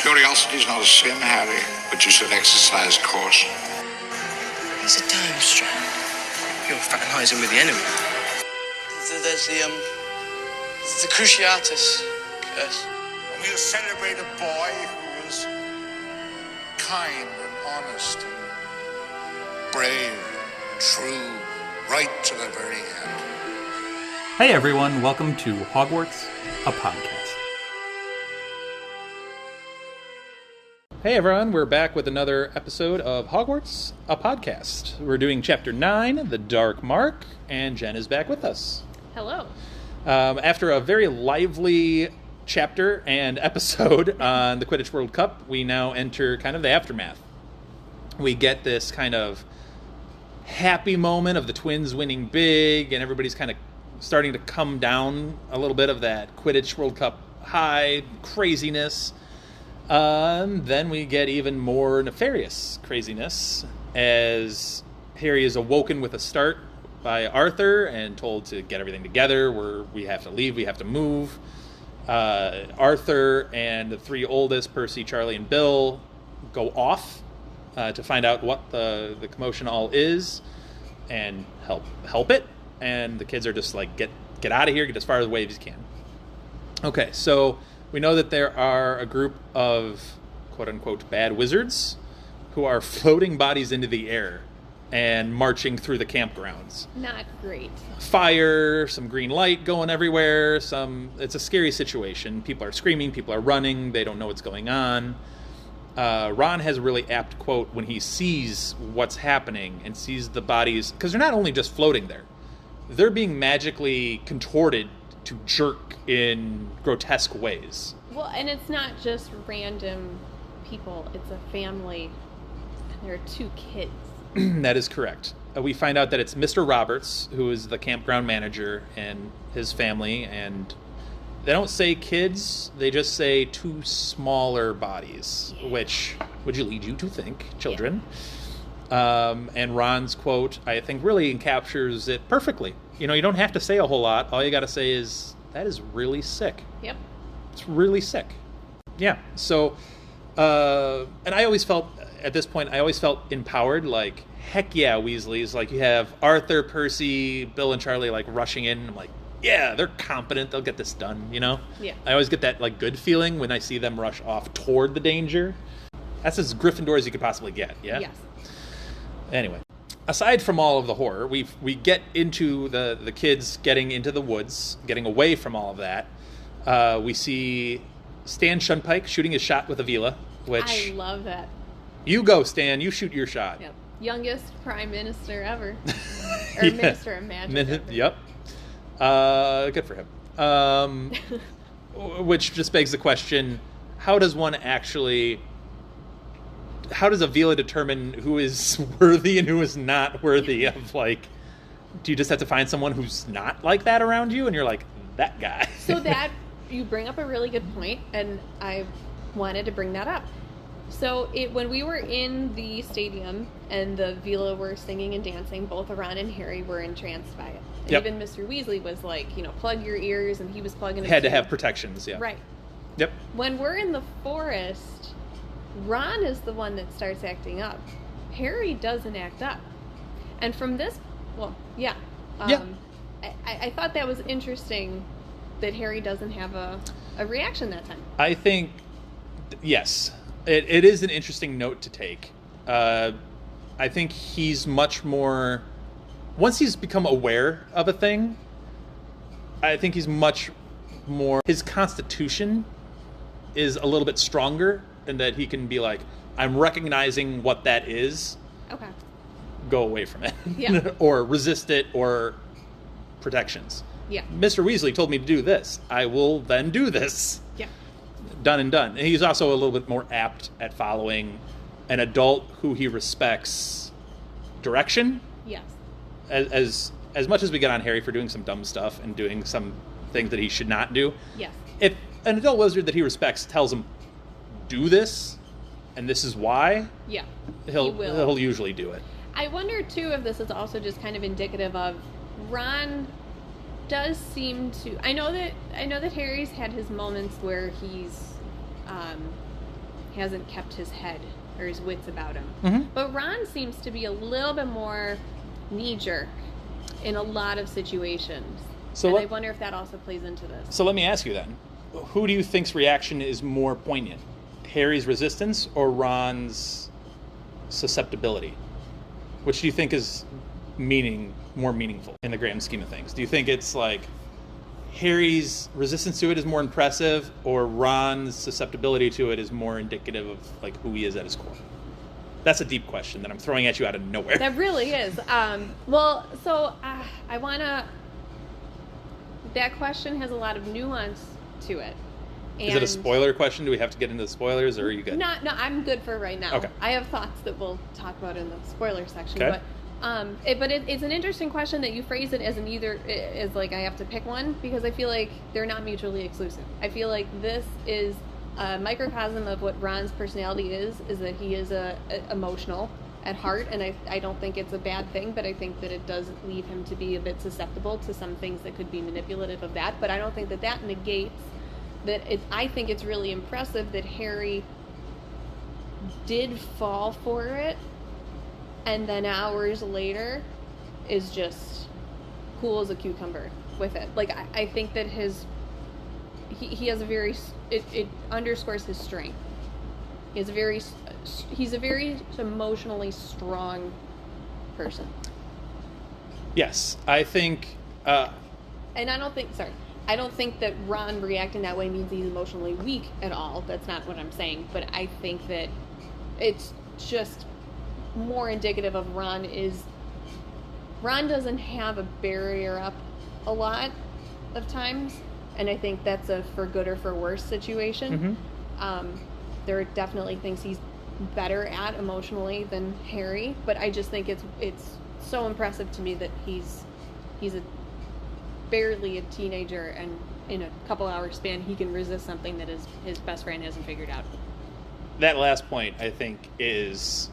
Curiosity's not a sin, Harry, but you should exercise caution. He's a time strand. You're fraternizing with the enemy. There's the Cruciatus curse. And we'll celebrate a boy who was kind and honest and brave and true, right to the very end. Hey everyone, welcome to Hogwarts, a podcast. Hey everyone, we're back with another episode of Hogwarts, a podcast. We're doing Chapter 9, The Dark Mark, and Jenn is back with us. Hello. After a very lively chapter and episode on the Quidditch World Cup, we now enter kind of the aftermath. We get this kind of happy moment of the twins winning big, and everybody's kind of starting to come down a little bit of that Quidditch World Cup high craziness. Then we get even more nefarious craziness as Harry is awoken with a start by Arthur and told to get everything together. We have to leave, we have to move. Arthur and the three oldest, Percy, Charlie, and Bill, go off to find out what the commotion all is and help it. And the kids are just like, get out of here, get as far away as you can. Okay, so we know that there are a group of quote-unquote bad wizards who are floating bodies into the air and marching through the campgrounds. Not great. Fire, some green light going everywhere, it's a scary situation. People are screaming, people are running, they don't know what's going on. Ron has a really apt quote when he sees what's happening and sees the bodies, because they're not only just floating there, they're being magically contorted to jerk in grotesque ways. Well, and it's not just random people, it's a family, and there are two kids. That is correct. We find out that it's Mr. Roberts, who is the campground manager, and his family, and they don't say kids, they just say two smaller bodies, which would lead you to think children. Yeah. And Ron's quote, I think, really captures it perfectly. You know, you don't have to say a whole lot. All you got to say is, that is really sick. Yep. It's really sick. Yeah. So, and I always felt, at this point, empowered. Like, heck yeah, Weasleys. Like, you have Arthur, Percy, Bill, and Charlie, like, rushing in. I'm like, yeah, they're competent. They'll get this done, you know? Yeah. I always get that, like, good feeling when I see them rush off toward the danger. That's as Gryffindor as you could possibly get, yeah? Yes. Anyway. Aside from all of the horror, we get into the kids getting into the woods, getting away from all of that. We see Stan Shunpike shooting his shot with a Veela, which... I love that. You go, Stan. You shoot your shot. Yep. Youngest prime minister ever. Or Yeah. minister of magic ever. Yep. Good for him. Which just begs the question, how does a Veela determine who is worthy and who is not worthy of, like, do you just have to find someone who's not like that around you and you're like, that guy? So that, you bring up a really good point, and I wanted to bring that up. So when we were in the stadium and the Veela were singing and dancing, both Ron and Harry were entranced by it. And Yep. even Mr. Weasley was like, plug your ears, and he was plugging them Had to too. have protections, yeah. Right. Yep. When we're in the forest, Ron is the one that starts acting up. Harry doesn't act up. And from this, yeah. I thought that was interesting that Harry doesn't have a reaction that time. I think, yes, it is an interesting note to take. I think he's much more, once he's become aware of a thing, I think he's much more, his constitution is a little bit stronger, and that he can be like, I'm recognizing what that is. Okay. Go away from it. Yeah. Or resist it, or protections. Yeah. Mr. Weasley told me to do this. I will then do this. Yeah. Done and done. And he's also a little bit more apt at following an adult who he respects direction. Yes. As much as we get on Harry for doing some dumb stuff and doing some things that he should not do. Yes. If an adult wizard that he respects tells him, do this, and this is why, Yeah. he'll usually do it. I wonder too if this is also just kind of indicative of Ron does seem to. I know that Harry's had his moments where he's hasn't kept his head or his wits about him. Mm-hmm. But Ron seems to be a little bit more knee-jerk in a lot of situations. And I wonder if that also plays into this. So let me ask you then, who do you think's reaction is more poignant? Harry's resistance or Ron's susceptibility? Which do you think is more meaningful in the grand scheme of things? Do you think it's like Harry's resistance to it is more impressive, or Ron's susceptibility to it is more indicative of like who he is at his core? That's a deep question that I'm throwing at you out of nowhere. That really is. I want to... That question has a lot of nuance to it. Is it a spoiler question? Do we have to get into the spoilers, or are you good? No, I'm good for right now. Okay. I have thoughts that we'll talk about in the spoiler section. Okay. But it's an interesting question that you phrase it as as like I have to pick one, because I feel like they're not mutually exclusive. I feel like this is a microcosm of what Ron's personality is that he is emotional at heart, and I don't think it's a bad thing, but I think that it does leave him to be a bit susceptible to some things that could be manipulative of that. But I don't think that negates that. I think it's really impressive that Harry did fall for it, and then hours later is just cool as a cucumber with it. Like, I think that he has a very, it underscores his strength. He's a very emotionally strong person. Yes, I think... and I don't think that Ron reacting that way means he's emotionally weak at all. That's not what I'm saying. But I think that it's just more indicative of Ron doesn't have a barrier up a lot of times, and I think that's a for good or for worse situation. Mm-hmm. There are definitely things he's better at emotionally than Harry, but I just think it's so impressive to me that he's barely a teenager, and in a couple hour span he can resist something that his best friend hasn't figured out. That last point, I think, is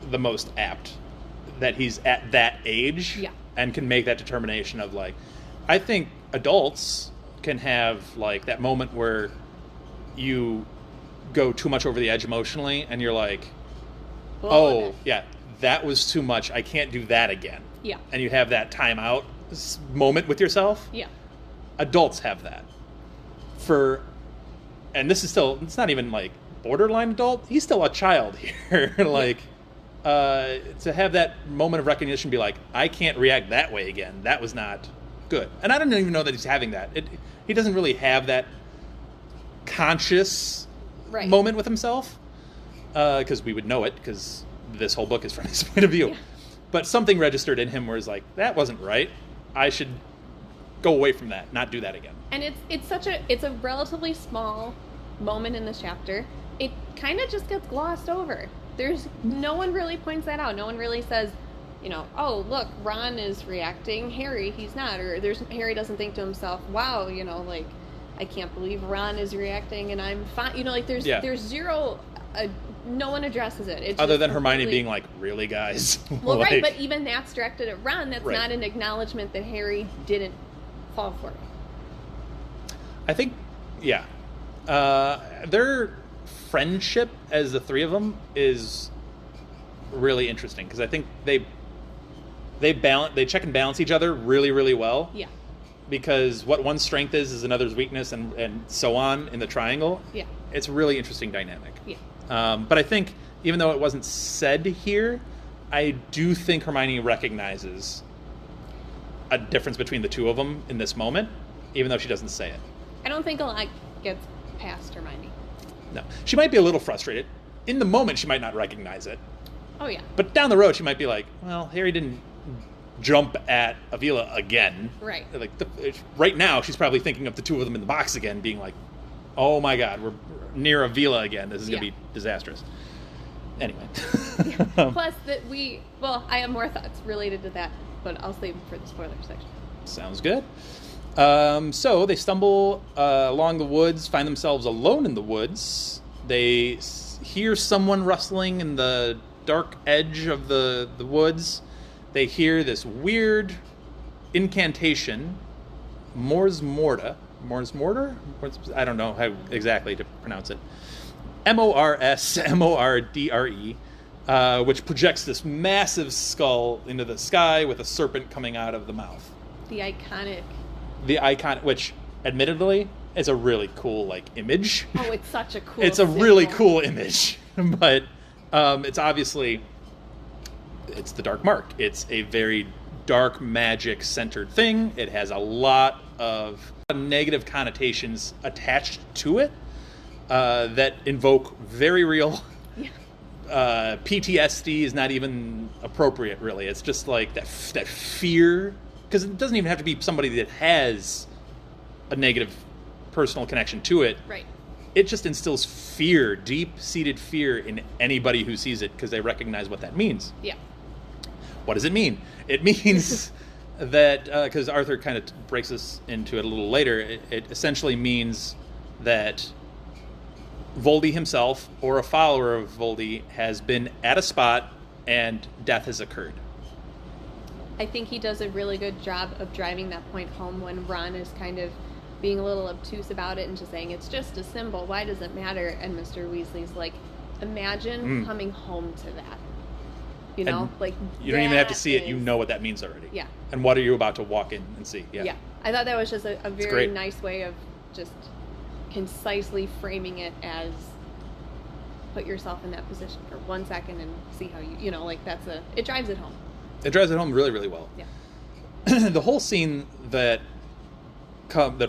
the most apt, that he's at that age and can make that determination of, like, I think adults can have, like, that moment where you go too much over the edge emotionally and you're like, that was too much, I can't do that again. Yeah. And you have that timeout moment with yourself. Yeah. Adults have that. And this is still, it's not even like borderline adult, he's still a child here. Like, to have that moment of recognition, be like, I can't react that way again. That was not good. And I don't even know that he's having that. He doesn't really have that conscious moment with himself, because we would know it, because this whole book is from his point of view. Yeah. But something registered in him where he's like, that wasn't right. I should go away from that, not do that again. And it's a relatively small moment in this chapter. It kind of just gets glossed over. No one really points that out. No one really says, oh, look, Ron is reacting, Harry, he's not. Or Harry doesn't think to himself, wow, like, I can't believe Ron is reacting and I'm fine. There's zero, no one addresses it. It's other than Hermione being like, really, guys? Well, right, but even that's directed at Ron. That's not an acknowledgement that Harry didn't fall for it. I think, their friendship as the three of them is really interesting, because I think they check and balance each other really, really well. Yeah. Because what one's strength is another's weakness, and so on in the triangle. Yeah. It's a really interesting dynamic. Yeah. But I think, even though it wasn't said here, I do think Hermione recognizes a difference between the two of them in this moment, even though she doesn't say it. I don't think a lot gets past Hermione. No. She might be a little frustrated. In the moment, she might not recognize it. Oh, yeah. But down the road, she might be like, well, Harry didn't jump at Veela again. Right. Like, right now, she's probably thinking of the two of them in the box again, being like, oh my God, we're near Veela again. This is going to be disastrous. Anyway. Plus, I have more thoughts related to that, but I'll save them for the spoiler section. Sounds good. So they stumble along the woods, find themselves alone in the woods. They hear someone rustling in the dark edge of the woods. They hear this weird incantation, Mors Morta. Mors Mortar? I don't know how exactly to pronounce it. Morsmordre, which projects this massive skull into the sky with a serpent coming out of the mouth. The icon, which admittedly is a really cool image. Oh, it's such a cool. It's a really cool image, but it's obviously it's the Dark Mark. It's a very dark magic centered thing. It has a lot of negative connotations attached to it that invoke very real PTSD. Is not even appropriate, really. It's just like that fear, because it doesn't even have to be somebody that has a negative personal connection to it. Right. It just instills fear, deep-seated fear in anybody who sees it, because they recognize what that means. Yeah. What does it mean? It means that, because Arthur kind of breaks this into it a little later, it essentially means that Voldy himself, or a follower of Voldy, has been at a spot and death has occurred. I think he does a really good job of driving that point home when Ron is kind of being a little obtuse about it and just saying, it's just a symbol, why does it matter? And Mr. Weasley's like, imagine coming home to that. You know, and you don't even have to see it, you know what that means already. Yeah. And what are you about to walk in and see? Yeah. I thought that was just a very nice way of just concisely framing it as put yourself in that position for 1 second and see how it drives it home. It drives it home really, really well. Yeah. The whole scene that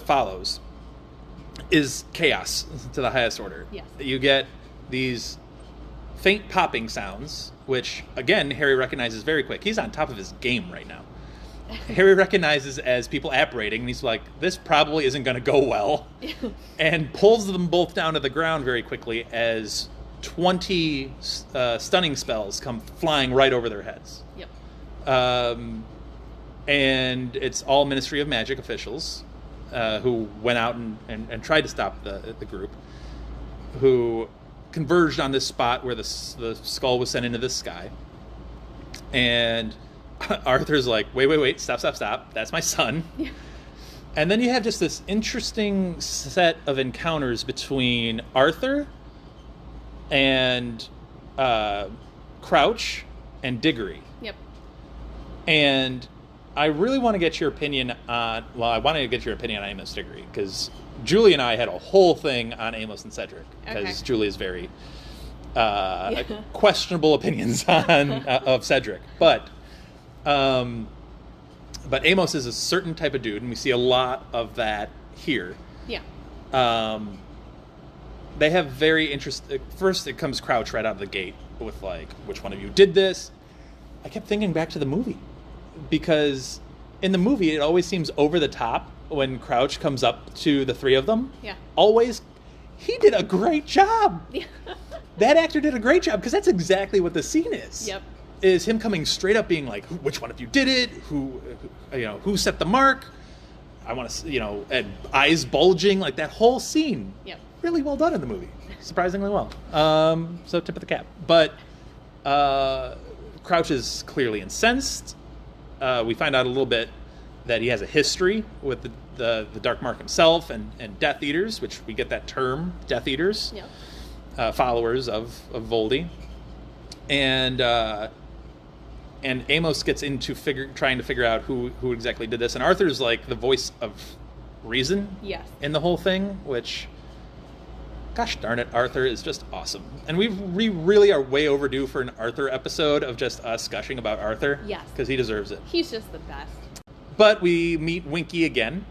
follows is chaos to the highest order. Yes. You get these faint popping sounds, which, again, Harry recognizes very quick. He's on top of his game right now. Harry recognizes as people apparating, and he's like, this probably isn't going to go well, and pulls them both down to the ground very quickly as 20 stunning spells come flying right over their heads. Yep. And it's all Ministry of Magic officials who went out and tried to stop the group, who converged on this spot where the skull was sent into the sky. And Arthur's like, wait, stop. That's my son. Yeah. And then you have just this interesting set of encounters between Arthur and Crouch and Diggory. Yep. And I really want to get your opinion on... Well, I want to get your opinion on Amos Diggory, because Julie and I had a whole thing on Amos and Cedric, because Julie is very questionable opinions on of Cedric. But Amos is a certain type of dude, and we see a lot of that here. Yeah. They have very interesting... First, it comes Crouch right out of the gate with, which one of you did this? I kept thinking back to the movie, because in the movie, it always seems over the top when Crouch comes up to the three of them. Yeah. Always. He did a great job. Yeah. That actor did a great job, because that's exactly what the scene is. Yep. Is him coming straight up being like, which one of you did it? Who set the mark? I want to, and eyes bulging, like that whole scene. Yep. Really well done in the movie. Surprisingly well. So tip of the cap. But Crouch is clearly incensed. We find out a little bit that he has a history with the Dark Mark himself and Death Eaters, which we get that term, Death Eaters, followers of Voldy. And Amos gets into trying to figure out who exactly did this. And Arthur's like the voice of reason in the whole thing, which... Gosh darn it, Arthur is just awesome. And we really are way overdue for an Arthur episode of just us gushing about Arthur. Yes. Because he deserves it. He's just the best. But we meet Winky again,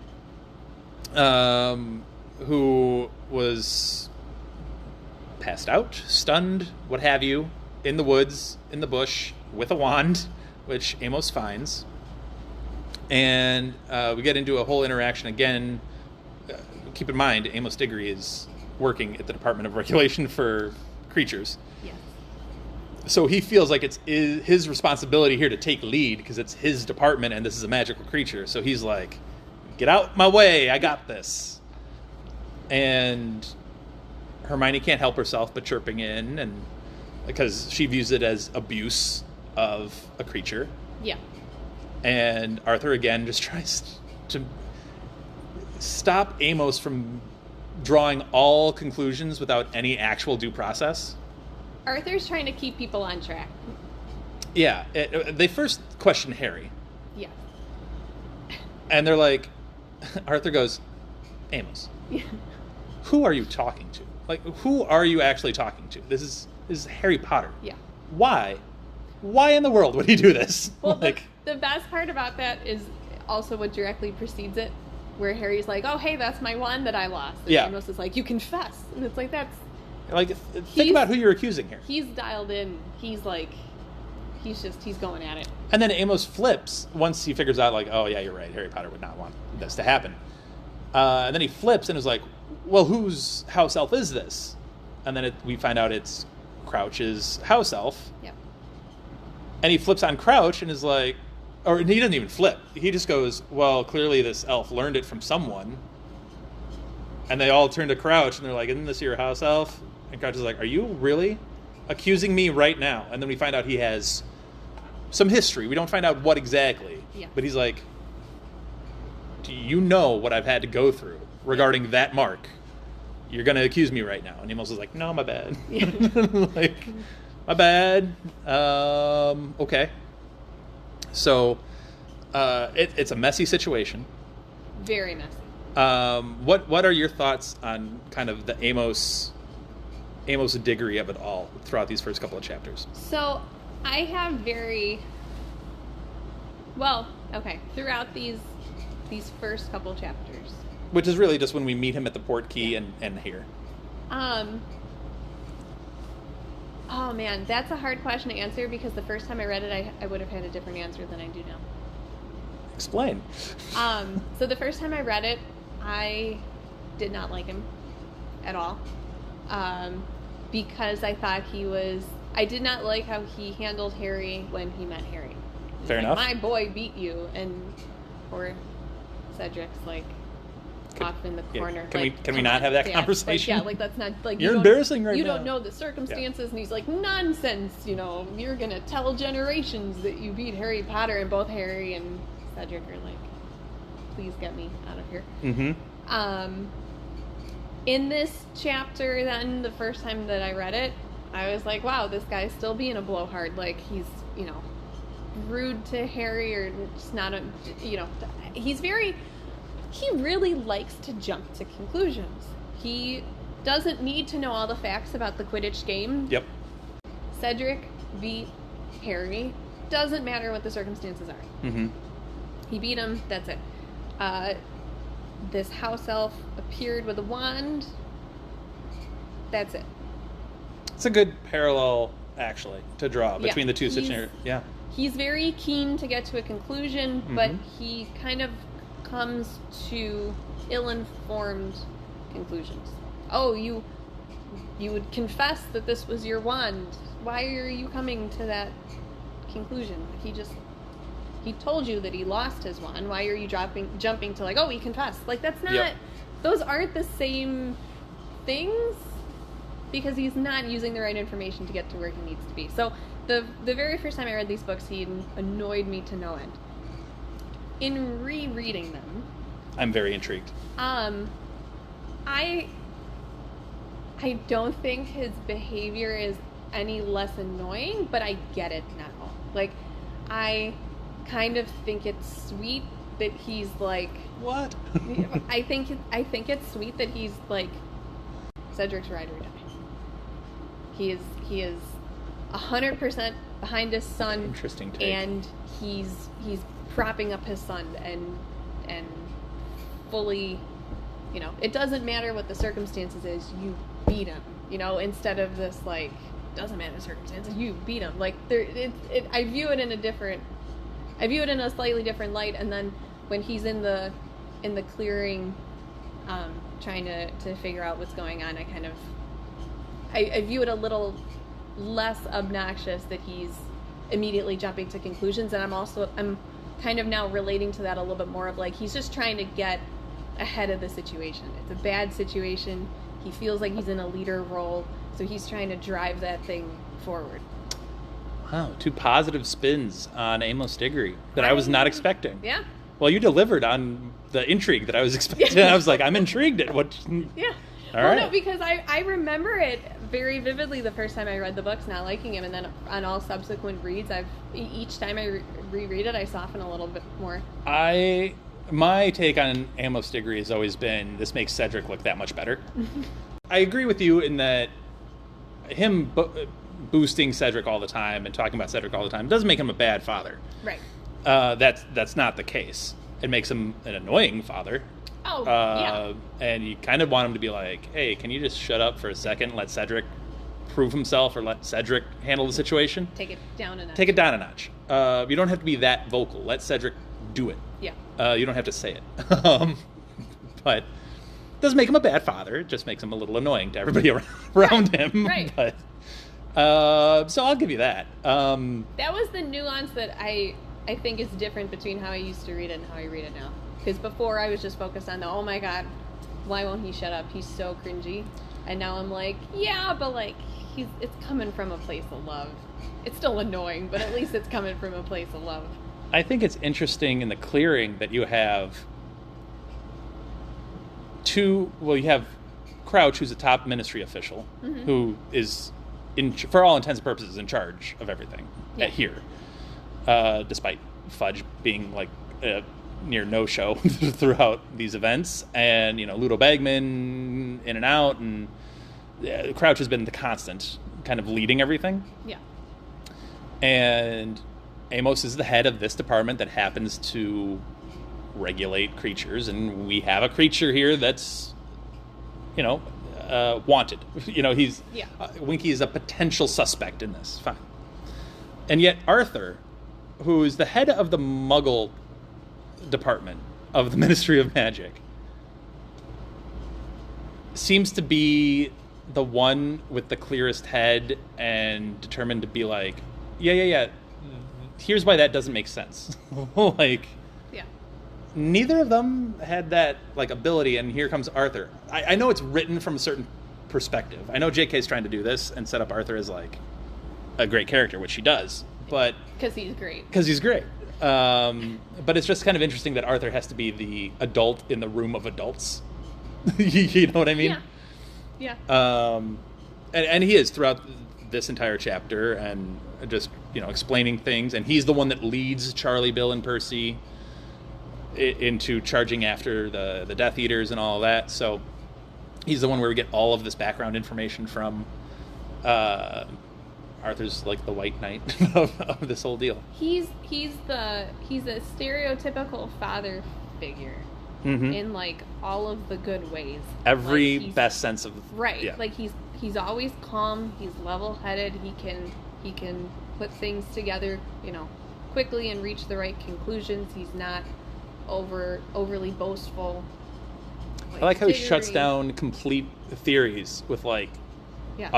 who was passed out, stunned, what have you, in the woods, in the bush, with a wand, which Amos finds. And we get into a whole interaction again. Keep in mind, Amos Diggory is working at the Department of Regulation for Creatures. Yes. So he feels like it's his responsibility here to take lead, because it's his department and this is a magical creature. So he's like, get out my way, I got this. And Hermione can't help herself but chirping in, and because she views it as abuse of a creature. Yeah. And Arthur again just tries to stop Amos from drawing all conclusions without any actual due process. Arthur's trying to keep people on track. Yeah, they first question Harry. Yeah. And they're like, Arthur goes, Amos, Yeah. who are you talking to? Like, who are you actually talking to? This is Harry Potter. Yeah. Why? Why in the world would he do this? Well, like, the best part about that is also what directly precedes it, where Harry's like, oh, hey, that's my wand that I lost. And Yeah. Amos is like, you confess. And it's like, think about who you're accusing here. He's dialed in. He's like, he's going at it. And then Amos flips once he figures out, like, oh, yeah, you're right. Harry Potter would not want this to happen. And then he flips and is like, well, whose house elf is this? And then we find out it's Crouch's house elf. Yep. And he flips on Crouch and is like, or he doesn't even flip. He just goes, well, clearly this elf learned it from someone. And they all turn to Crouch and they're like, isn't this your house elf? And Crouch is like, are you really accusing me right now? And then we find out he has some history. We don't find out what exactly. Yeah. But he's like, do you know what I've had to go through regarding that mark? You're going to accuse me right now. And Amos is like, no, my bad. Yeah. Like, my bad. Okay. So it's a messy situation. Very messy. What are your thoughts on kind of the Amos diggery of it all throughout these first couple of chapters? So I have throughout these first couple chapters. Which is really just when we meet him at the port key and here. Oh man, that's a hard question to answer because the first time I read it, I would have had a different answer than I do now. Explain. So the first time I read it, I did not like him at all. Because I thought I did not like how he handled Harry when he met Harry. Fair Like, enough. my boy beat you, and poor Cedric's like off in the corner. Can like, we come not on, have that Dad. conversation? Like, that's not like You're you embarrassing right You now. don't know the circumstances, and he's like, nonsense. You're gonna tell generations that you beat Harry Potter, and both Harry and Cedric are like, please get me out of here. Mm-hmm. In this chapter, then, the first time that I read it, I was like, wow, this guy's still being a blowhard. Like, he's, rude to Harry, or just not he really likes to jump to conclusions. He doesn't need to know all the facts about the Quidditch game. Yep. Cedric beat Harry. Doesn't matter what the circumstances are. Mm-hmm. He beat him. That's it. This house elf appeared with a wand. That's it. It's a good parallel, actually, to draw between the two situations. Yeah. He's very keen to get to a conclusion, Mm-hmm. but he kind of comes to ill-informed conclusions. Oh, you would confess that this was your wand. Why are you coming to that conclusion? He told you that he lost his wand. Why are you jumping to like, oh, he confessed? Like, that's not, Yep. Those aren't the same things, because he's not using the right information to get to where he needs to be. So the very first time I read these books, he annoyed me to no end. In rereading them, I'm very intrigued. I don't think his behavior is any less annoying, but I get it now. Like, I kind of think it's sweet that he's like, What? I think it's sweet that he's like, Cedric's ride or die. He is 100% behind his son. Interesting take. And he's propping up his son and fully, it doesn't matter what the circumstances is, you beat him, instead of this like, doesn't matter the circumstances, you beat him. Like, I view it in a slightly different light. And then when he's in the clearing, trying to figure out what's going on, I view it a little less obnoxious that he's immediately jumping to conclusions. And I'm kind of now relating to that a little bit more of like, he's just trying to get ahead of the situation. It's a bad situation. He feels like he's in a leader role, so he's trying to drive that thing forward. Wow, 2 positive spins on Amos Diggory that I was not expecting. Yeah. Well, you delivered on the intrigue that I was expecting. I was like, I'm intrigued at what... Yeah. All right. No, because I remember it very vividly the first time I read the books, not liking him, and then on all subsequent reads, each time I reread it, I soften a little bit more. My take on Amos Diggory has always been this makes Cedric look that much better. I agree with you in that him boosting Cedric all the time and talking about Cedric all the time doesn't make him a bad father. Right. That's not the case. It makes him an annoying father. Oh, yeah. And you kind of want him to be like, hey, can you just shut up for a second and let Cedric prove himself, or let Cedric handle the situation? Take it down a notch. Take it down a notch. You don't have to be that vocal. Let Cedric do it. Yeah. You don't have to say it. But it doesn't make him a bad father. It just makes him a little annoying to everybody around him. Right. But, so I'll give you that. That was the nuance that I think is different between how I used to read it and how I read it now. Because before I was just focused on oh my god, why won't he shut up? He's so cringy. And now I'm like, yeah, but like, it's coming from a place of love. It's still annoying, but at least it's coming from a place of love. I think it's interesting in the clearing that you have you have Crouch, who's a top ministry official, who is, for all intents and purposes, in charge of everything here, despite Fudge being like a near no-show throughout these events, and Ludo Bagman in and out, and Crouch has been the constant, kind of leading everything. Yeah. And Amos is the head of this department that happens to regulate creatures, and we have a creature here that's, wanted. He's Winky is a potential suspect in this. Fine. And yet Arthur, who is the head of the Muggle department of the Ministry of Magic, seems to be the one with the clearest head and determined to be like, yeah. Here's why that doesn't make sense. Neither of them had that ability, and here comes Arthur. I know it's written from a certain perspective. I know JK's trying to do this and set up Arthur as a great character, which she does, but because he's great. But it's just kind of interesting that Arthur has to be the adult in the room of adults. You know what I mean? Yeah. And he is throughout this entire chapter, and just explaining things, and he's the one that leads Charlie, Bill, and Percy into charging after the Death Eaters and all of that. So he's the one where we get all of this background information from. Arthur's like the White Knight of this whole deal. He's a stereotypical father figure in all of the good ways. Every best sense of right. Yeah. He's always calm. He's level-headed. He can put things together, quickly and reach the right conclusions. He's not overly boastful. I like how he shuts down complete theories with a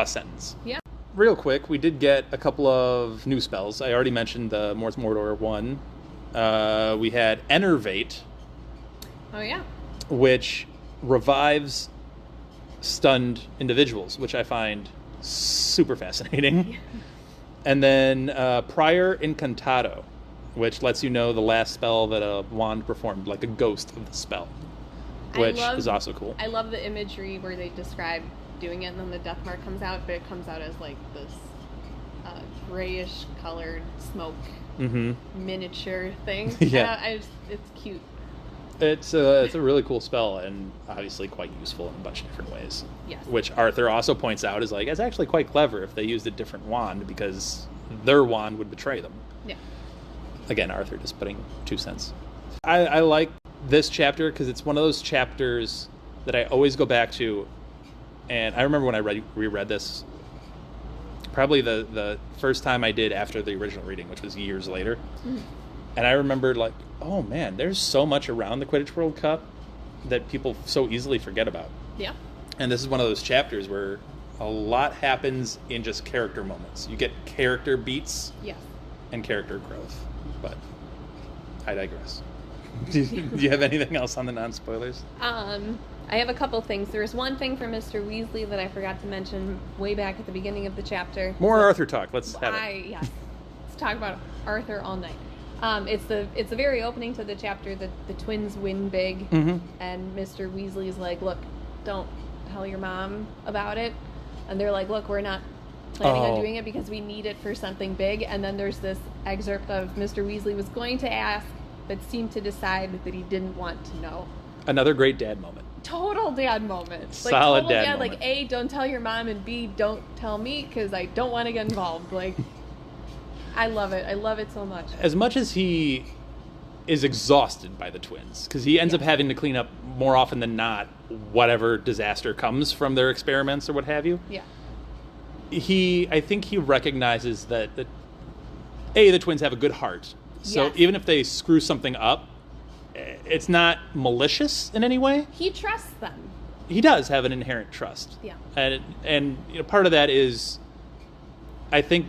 sentence. Yeah. Real quick, we did get a couple of new spells. I already mentioned the Mors Mordor one. We had Enervate. Oh yeah. Which revives stunned individuals, which I find super fascinating. And then Prior Incantado, which lets you know the last spell that a wand performed, like a ghost of the spell, which is also cool. I love the imagery where they describe doing it, and then the death mark comes out, but it comes out as this grayish colored smoke miniature thing. Yeah. It's cute. It's a really cool spell, and obviously quite useful in a bunch of different ways. Yes. Which Arthur also points out is it's actually quite clever if they used a different wand, because their wand would betray them. Yeah. Again, Arthur just putting 2 cents. I like this chapter because it's one of those chapters that I always go back to, and I remember when I reread this, probably the first time I did after the original reading, which was years later. And I remembered oh man, there's so much around the Quidditch World Cup that people so easily forget about. Yeah. And this is one of those chapters where a lot happens in just character moments. You get character beats and character growth. But I digress. Do you have anything else on the non-spoilers? I have a couple things. There was one thing for Mr. Weasley that I forgot to mention way back at the beginning of the chapter. More Arthur talk. Let's have it. Yes. Let's talk about Arthur all night. It's the very opening to the chapter. The twins win big, and Mr. Weasley's like, "Look, don't tell your mom about it. And they're like, look, we're not planning on Oh. doing it because we need it for something big. And then there's this excerpt of Mr. Weasley was going to ask, but seemed to decide that he didn't want to know. Another great dad moment. Total dad moment. Solid total dad moment. Like, A, don't tell your mom, and B, don't tell me because I don't want to get involved. Like, I love it. I love it so much. As much as he is exhausted by the twins, because he ends up having to clean up more often than not whatever disaster comes from their experiments or what have you. Yeah. I think he recognizes that the twins have a good heart. So Yes. even if they screw something up, it's not malicious in any way. He trusts them. He does have an inherent trust. Yeah. And part of that is, I think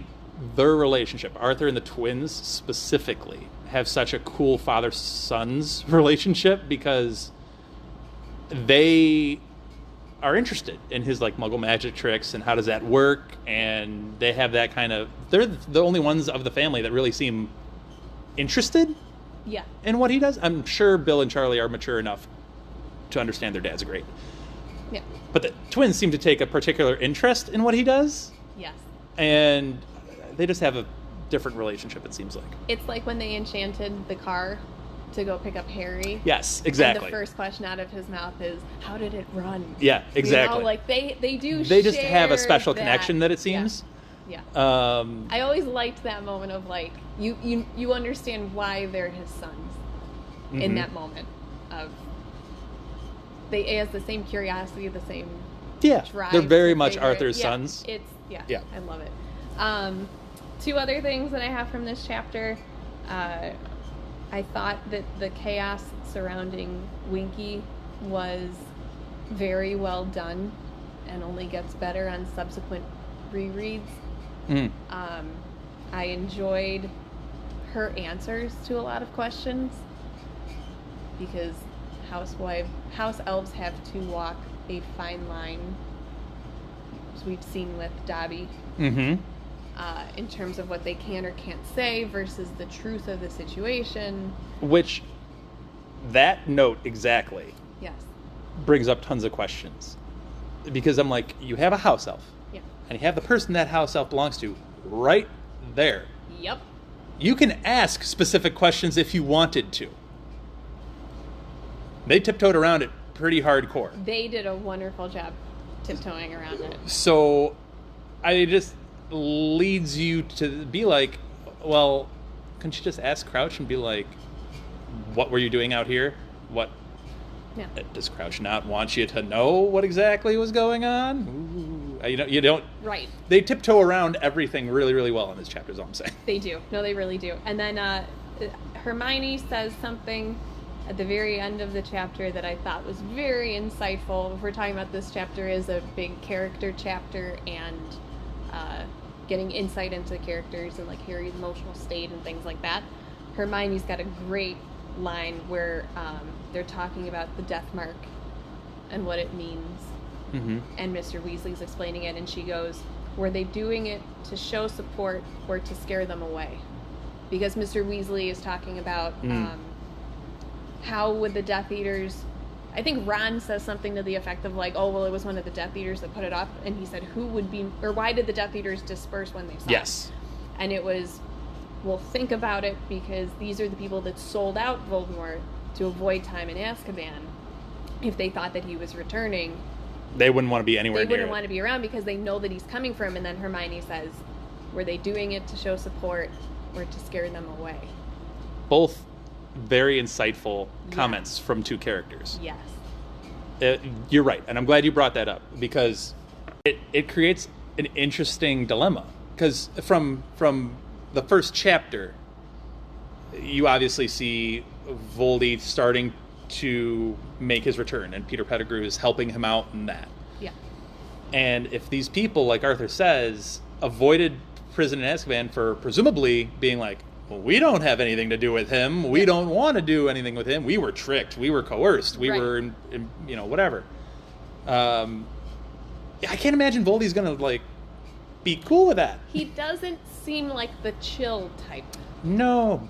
their relationship, Arthur and the twins specifically, have such a cool father-son's relationship because they are interested in his like muggle magic tricks and how does that work, and they have that kind of, they're the only ones of the family that really seem interested Yeah. in what he does. I'm sure Bill and Charlie are mature enough to understand their dad's great, Yeah. but the twins seem to take a particular interest in what he does, Yes. and they just have a different relationship, it seems like. It's like when they enchanted the car to go pick up Harry. Yes, And exactly. the first question out of his mouth is, how did it run? Yeah, exactly. You know, like they do They just have a share special connection that it seems. Yeah. Um, I always liked that moment of like, you understand why they're his sons in Mhm. that moment of, they has the same curiosity, the same yeah, drive. they're very to much figure it- Arthur's yeah, sons. It's, yeah, Yeah. I love it. Two other things that I have from this chapter. I thought that the chaos surrounding Winky was very well done and only gets better on subsequent rereads. Mm. I enjoyed her answers to a lot of questions because house elves have to walk a fine line, as we've seen with Dobby, Mm-hmm. in terms of what they can or can't say versus the truth of the situation. Which, that note exactly Yes. brings up tons of questions. Because I'm like, you have a house elf, Yeah. and you have the person that house elf belongs to right there. Yep. You can ask specific questions if you wanted to. They tiptoed around it pretty hardcore. They did a wonderful job tiptoeing around it. So, it just leads you to be like, well, couldn't you just ask Crouch and be like, what were you doing out here? What Yeah. does Crouch not want you to know what exactly was going on? Ooh, you don't. Right. They tiptoe around everything really, really well in this chapter, is all I'm saying. They do. No, they really do. And then Hermione says something at the very end of the chapter that I thought was very insightful. If we're talking about this chapter is a big character chapter and getting insight into characters and like Harry's emotional state and things like that. Hermione's got a great line where they're talking about the death mark and what it means. Mm-hmm. And Mr. Weasley's explaining it, and she goes, were they doing it to show support or to scare them away? Because Mr. Weasley is talking about how would the Death Eaters... I think Ron says something to the effect of like, oh, well, it was one of the Death Eaters that put it up. And he said, who would be... Or why did the Death Eaters disperse when they saw Yes. it? And it was, well, think about it, because these are the people that sold out Voldemort to avoid time in Azkaban. If they thought that he was returning... They wouldn't want to be anywhere They near wouldn't it. want to be around because they know that he's coming for him. And then Hermione says, were they doing it to show support or to scare them away? Both very insightful comments from two characters. Yes. You're right, and I'm glad you brought that up because it creates an interesting dilemma. Because from the first chapter, you obviously see Voldy starting to make his return, and Peter Pettigrew is helping him out in that. Yeah. And if these people, like Arthur says, avoided prison in Azkaban for presumably being like, well, we don't have anything to do with him. We don't want to do anything with him. We were tricked. We were coerced. We Right. were, whatever. I can't imagine Voldy's going to, like, be cool with that. He doesn't seem like the chill type. No.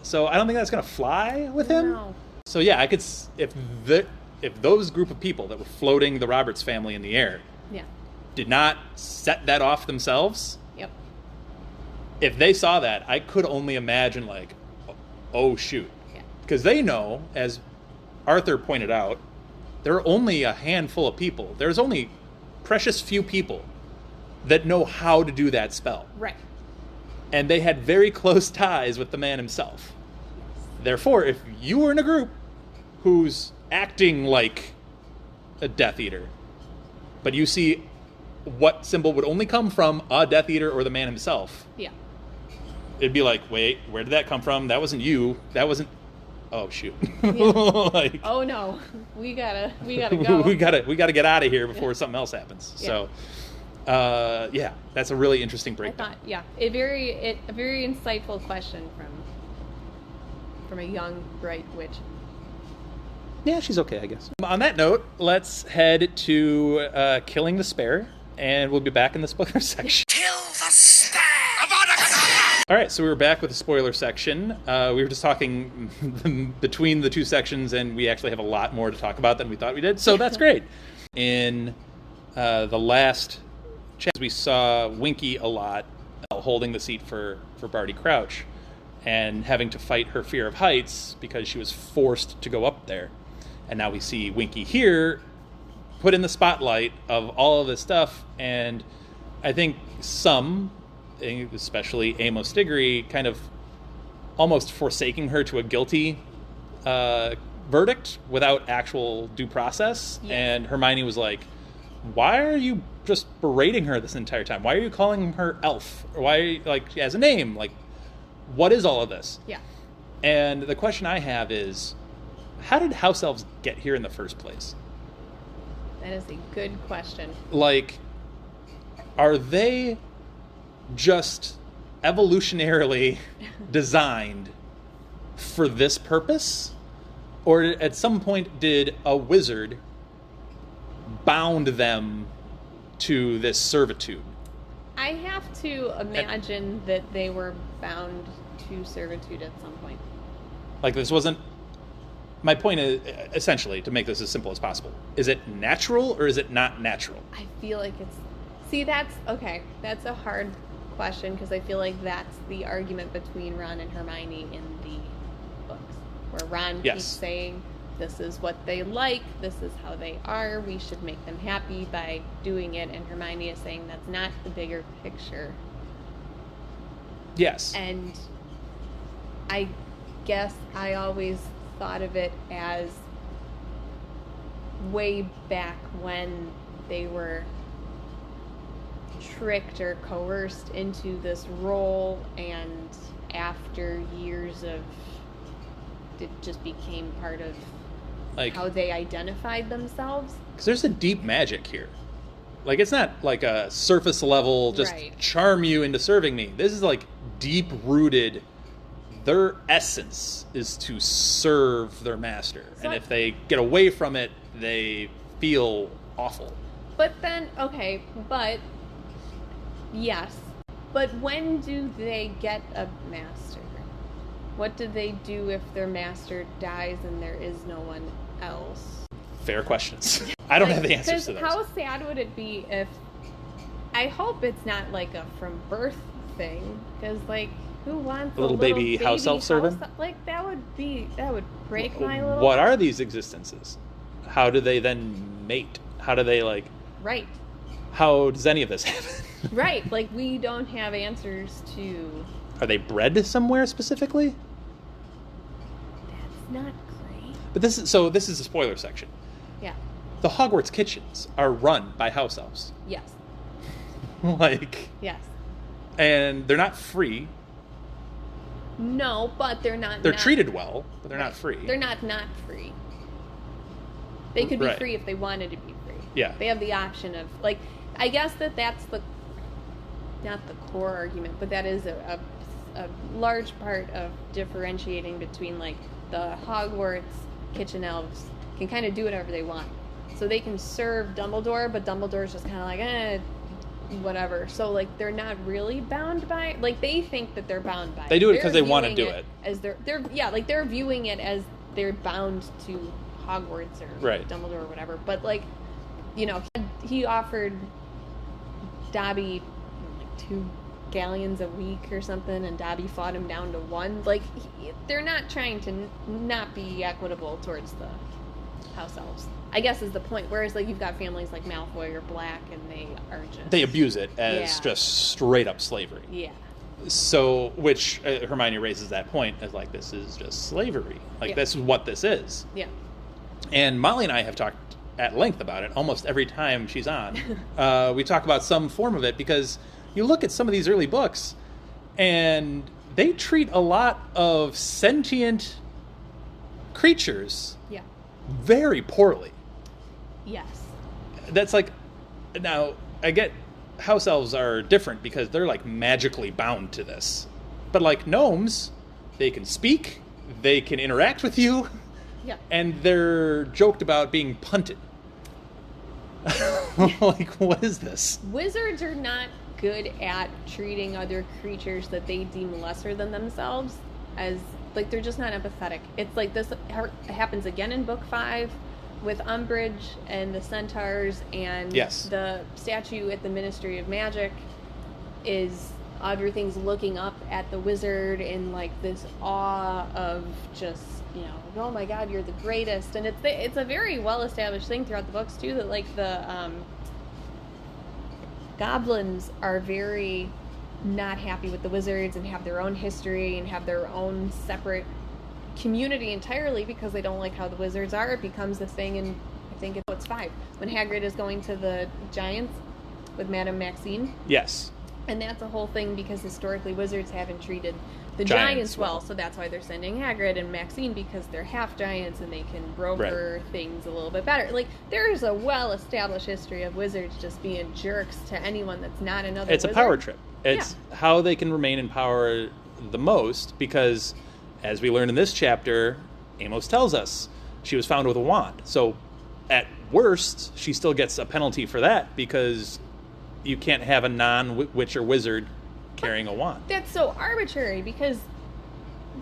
So I don't think that's going to fly with him. No. So yeah, I could, if if those group of people that were floating the Roberts family in the air Yeah. did not set that off themselves, Yep. if they saw that, I could only imagine, like, oh, shoot. Yeah. Because they know, as Arthur pointed out, there are only a handful of people. There's only precious few people that know how to do that spell. Right. And they had very close ties with the man himself. Therefore, if you were in a group who's acting like a Death Eater, but you see what symbol would only come from a Death Eater or the man himself, Yeah. it'd be like, wait, where did that come from? That wasn't you. That wasn't... Oh, shoot. Yeah. Like, Oh no, we gotta go. we gotta get out of here before something else happens. Yeah. So, yeah, that's a really interesting I breakdown. thought, yeah, a very insightful question from a young, bright witch. Yeah, she's okay, I guess. On that note, let's head to Killing the Spare, and we'll be back in the spoiler section. Kill the spare! All right, so we were back with the spoiler section. We were just talking between the two sections, and we actually have a lot more to talk about than we thought we did, so that's great. In the last chat, we saw Winky a lot, holding the seat for Barty Crouch, and having to fight her fear of heights because she was forced to go up there. And now we see Winky here, put in the spotlight of all of this stuff, and I think some, especially Amos Diggory, kind of almost forsaking her to a guilty verdict without actual due process. Yes. And Hermione was like, why are you just berating her this entire time? Why are you calling her elf? Or why, like, she has a name? Like, what is all of this? Yeah. And the question I have is, how did house elves get here in the first place? That is a good question. Like, are they just evolutionarily designed for this purpose? Or at some point did a wizard bound them to this servitude? I have to imagine that they were bound to servitude at some point. Like, this wasn't... My point is, essentially, to make this as simple as possible, is it natural or is it not natural? I feel like it's... See, that's... Okay, that's a hard question, because I feel like that's the argument between Ron and Hermione in the books. Where Ron Yes. keeps saying, this is what they like, this is how they are, we should make them happy by doing it, and Hermione is saying that's not the bigger picture. Yes. And I guess I always thought of it as way back when they were tricked or coerced into this role, and after years of it just became part of Like, how they identified themselves. because there's a deep magic here. Like, it's not like a surface level, just Right. charm you into serving me. This is like deep rooted. Their essence is to serve their master. So And if they get away from it, they feel awful. But then, okay, but yes. But when do they get a master? What do they do if their master dies and there is no one else? Fair questions. I don't have the answers to those. How sad would it be if... I hope it's not like a from birth thing, because like, who wants A little baby house elf servant? Like, that would break my little... What are these existences? How do they then mate? How do they, like... Right. How does any of this happen? Right, like, we don't have answers to... Are they bred somewhere specifically? That's not great. But this is a spoiler section. Yeah. The Hogwarts kitchens are run by house elves. Yes. Like, Yes. and they're not free. No, but they're not... They're treated well, but they're Right. not free. They're not free. They could be Right. free if they wanted to be free. Yeah. They have the option of, like, I guess that's the, not the core argument, but that is a large part of differentiating between, like, the Hogwarts kitchen elves can kind of do whatever they want. So they can serve Dumbledore, but Dumbledore's just kind of like, whatever. So, like, they're not really bound by, like, they think that they're bound by They do it They're because they want to viewing do it. as they're viewing it as they're bound to Hogwarts or Right. Dumbledore or whatever. But, like, you know, he offered Dobby like 2 galleons a week or something, and Dobby fought him down to 1. Like, they're not trying to not be equitable towards the house elves, I guess, is the point. Whereas, like, you've got families like Malfoy or Black, and they are just... They abuse it as just straight up slavery. Yeah. So, which Hermione raises that point as, like, this is just slavery. Like, this is what this is. Yeah. And Molly and I have talked at length about it almost every time she's on. We talk about some form of it, because you look at some of these early books, and they treat a lot of sentient creatures very poorly. Yes. That's like, now, I get house elves are different because they're, like, magically bound to this. But, like, gnomes, they can speak, they can interact with you, and they're joked about being punted. Like, what is this? Wizards are not good at treating other creatures that they deem lesser than themselves as, like, they're just not empathetic. It's like this happens again in book 5 with Umbridge and the centaurs, and the statue at the Ministry of Magic is everything's looking up at the wizard in, like, this awe of just, you know, oh my god, you're the greatest. And it's a very well established thing throughout the books too, that, like, the goblins are very not happy with the wizards and have their own history and have their own separate community entirely because they don't like how the wizards are. It becomes this thing in, I think it's 5, when Hagrid is going to the Giants with Madame Maxine. Yes. And that's a whole thing because historically wizards haven't treated the giants well, so that's why they're sending Hagrid and Maxine, because they're half giants and they can broker things a little bit better. Like, there's a well-established history of wizards just being jerks to anyone that's not another It's wizard. a power trip. It's how they can remain in power the most, because, as we learn in this chapter, Amos tells us she was found with a wand. So, at worst, she still gets a penalty for that, because you can't have a non-witch or wizard carrying a wand. That's so arbitrary, because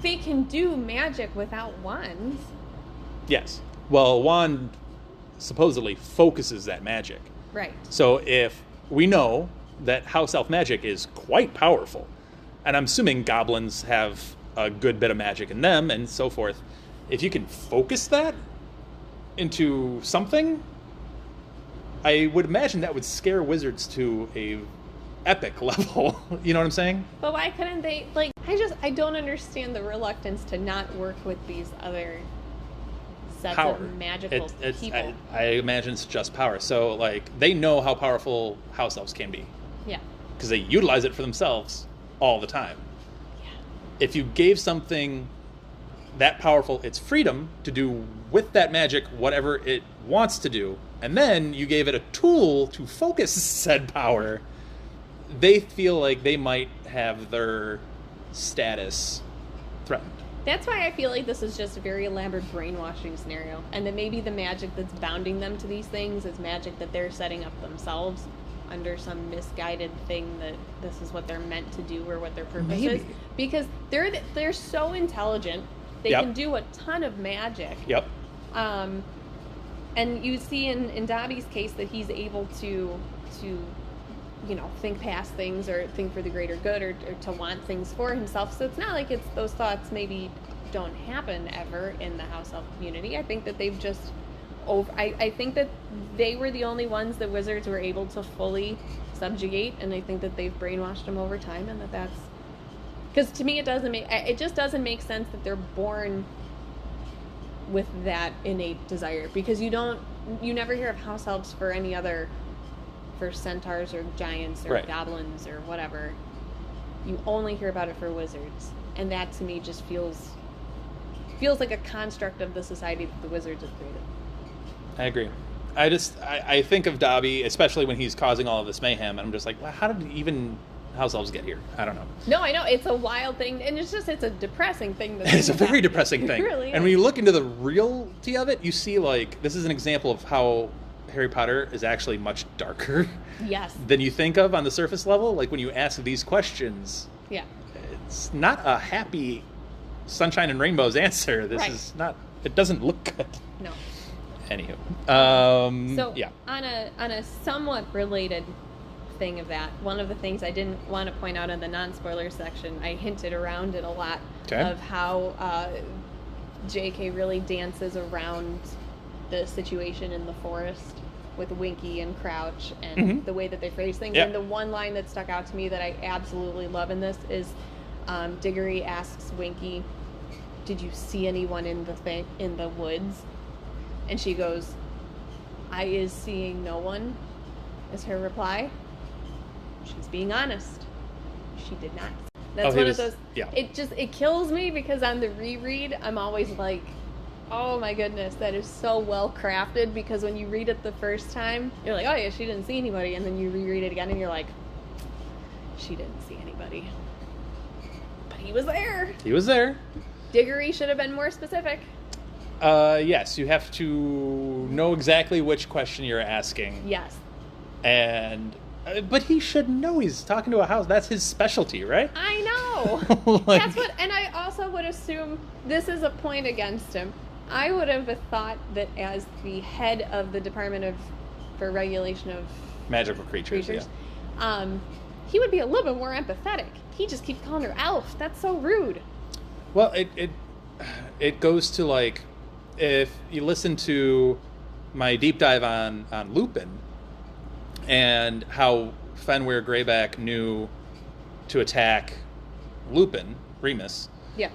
they can do magic without wands. Yes. Well, a wand supposedly focuses that magic. Right. So if we know that house elf magic is quite powerful, and I'm assuming goblins have a good bit of magic in them and so forth, if you can focus that into something, I would imagine that would scare wizards to a epic level. You know what I'm saying? But why couldn't they, like, I don't understand the reluctance to not work with these other sets of magical people. I imagine it's just power. So, like, they know how powerful house elves can be. Yeah. Because they utilize it for themselves all the time. Yeah. If you gave something that powerful its freedom to do with that magic whatever it wants to do, and then you gave it a tool to focus said power, they feel like they might have their status threatened. That's why I feel like this is just a very elaborate brainwashing scenario, and that maybe the magic that's bounding them to these things is magic that they're setting up themselves under some misguided thing that this is what they're meant to do or what their purpose is. Because they're so intelligent, they can do a ton of magic. Yep. And you see in Dobby's case that he's able to you know, think past things or think for the greater good or to want things for himself. So it's not like it's those thoughts maybe don't happen ever in the house elf community. I think that they've just I think that they were the only ones that wizards were able to fully subjugate, and I think that they've brainwashed them over time, and that's because to me it just doesn't make sense that they're born with that innate desire, because you never hear of house elves for any other, for centaurs or giants or goblins or whatever. You only hear about it for wizards, and that to me just feels like a construct of the society that the wizards have created. I agree. I think of Dobby, especially when he's causing all of this mayhem, and I'm just like, well, how did even house elves get here? I don't know. No, I know. It's a wild thing, and it's a depressing thing. It's a very depressing thing. It really is. And when you look into the reality of it, you see, like, this is an example of how Harry Potter is actually much darker than you think of on the surface level. Like, when you ask these questions, it's not a happy sunshine and rainbows answer. This is not, it doesn't look good. No. Anywho. So yeah. on a somewhat related thing of that, one of the things I didn't want to point out in the non-spoiler section, I hinted around it a lot, of how J.K. really dances around the situation in the forest with Winky and Crouch and the way that they phrase things. Yep. And the one line that stuck out to me that I absolutely love in this is Diggory asks Winky, "Did you see anyone in the woods?" And she goes, "I is seeing no one," is her reply. She's being honest. She did not. That's one of those. Yeah. It kills me because on the reread, I'm always like, oh my goodness, that is so well crafted, because when you read it the first time, you're like, oh yeah, she didn't see anybody, and then you reread it again and you're like, she didn't see anybody. But he was there. He was there. Diggory should have been more specific. Yes, you have to know exactly which question you're asking. Yes. And but he should know. He's talking to a house. That's his specialty, right? I know. Like, That's what, and I also would assume this is a point against him. I would have thought that as the head of the Department for Regulation of magical creatures. Yeah. He would be a little bit more empathetic. He just keeps calling her Elf. That's so rude. Well, it goes to, like, if you listen to my deep dive on Lupin and how Fenrir Greyback knew to attack Lupin, Remus. Yeah.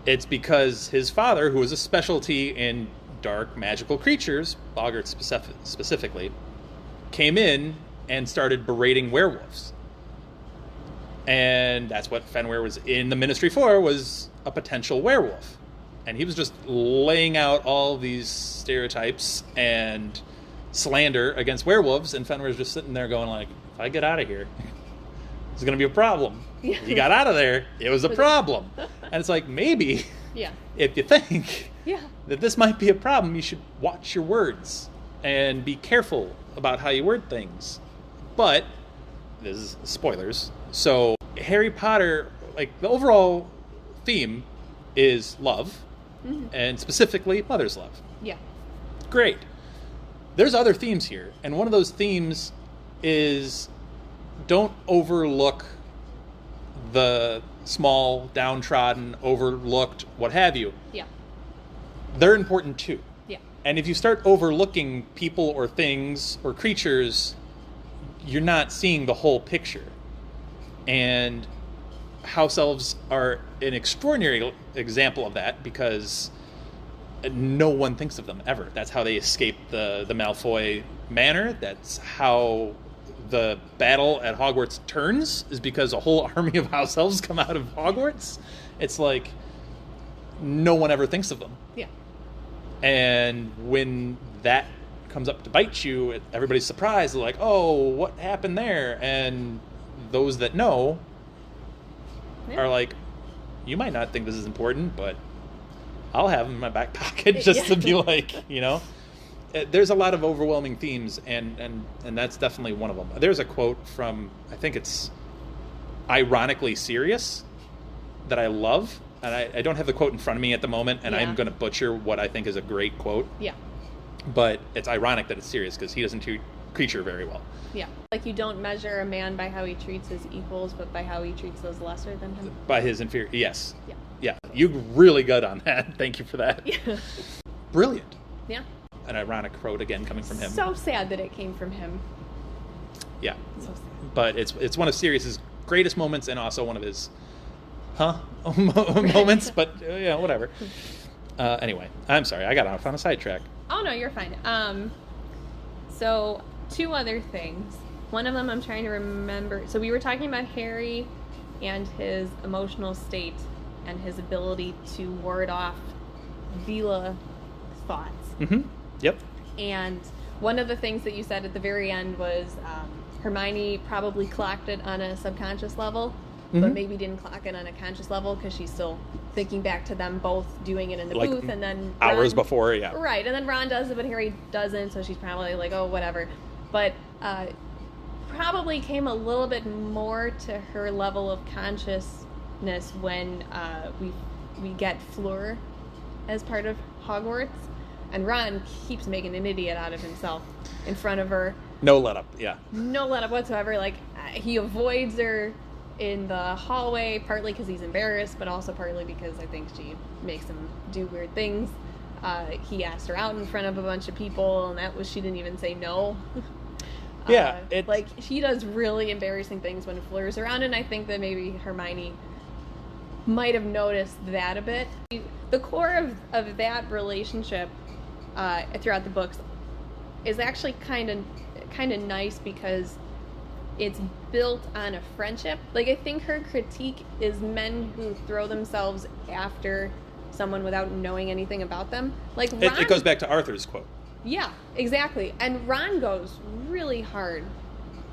It's because his father, who was a specialty in dark magical creatures, Boggart specifically, came in and started berating werewolves. And that's what Fenrir was in the Ministry for, was a potential werewolf. And he was just laying out all these stereotypes and slander against werewolves, and Fenrir's just sitting there going like, if I get out of here, it's going to be a problem. Yeah. You got out of there, it was a problem. And it's like, maybe, Yeah. if you think Yeah. that this might be a problem, you should watch your words and be careful about how you word things. But, this is spoilers, so Harry Potter, like, the overall theme is love, and specifically mother's love. Yeah. Great. There's other themes here, and one of those themes is don't overlook the small, downtrodden, overlooked, what have you. Yeah. They're important too. Yeah. And if you start overlooking people or things or creatures, you're not seeing the whole picture. And house elves are an extraordinary example of that, because no one thinks of them ever. That's how they escape the Malfoy manor. That's how the battle at Hogwarts turns, is because a whole army of house elves come out of Hogwarts. It's like no one ever thinks of them. Yeah. And when that comes up to bite you, everybody's surprised. They're like, oh, what happened there? And those that know are like, you might not think this is important, but I'll have them in my back pocket just to be like, you know. There's a lot of overwhelming themes, and that's definitely one of them. There's a quote from, I think it's Ironically Serious, that I love. And I don't have the quote in front of me at the moment, and I'm going to butcher what I think is a great quote. Yeah. But it's ironic that it's serious, because he doesn't treat creature very well. Yeah. Like, you don't measure a man by how he treats his equals, but by how he treats those lesser than him. By his inferior, yes. Yeah. Yeah, you're really good on that. Thank you for that. Yeah. Brilliant. Yeah. An ironic quote again coming from him. So sad that it came from him. Yeah. So sad. But it's one of Sirius's greatest moments, and also one of his moments, but yeah, whatever. Anyway, I'm sorry, I got off on a sidetrack. Oh no, you're fine. So 2 other things. One of them I'm trying to remember. So we were talking about Harry and his emotional state and his ability to ward off Veela thoughts. Mm-hmm. Yep. And one of the things that you said at the very end was Hermione probably clocked it on a subconscious level, but maybe didn't clock it on a conscious level, because she's still thinking back to them both doing it in the booth, and then hours Ron, before, yeah. Right, and then Ron does it, but Harry doesn't, so she's probably like, oh, whatever. But probably came a little bit more to her level of consciousness when we get Fleur as part of Hogwarts. And Ron keeps making an idiot out of himself in front of her. No let up, yeah. No let up whatsoever. Like, he avoids her in the hallway, partly because he's embarrassed, but also partly because I think she makes him do weird things. He asked her out in front of a bunch of people, and she didn't even say no. Yeah. She does really embarrassing things when Fleur's around, and I think that maybe Hermione might have noticed that a bit. The core of that relationship throughout the books is actually kind of nice because it's built on a friendship. Like, I think her critique is men who throw themselves after someone without knowing anything about them. Like, Ron, it goes back to Arthur's quote. Yeah, exactly. And Ron goes really hard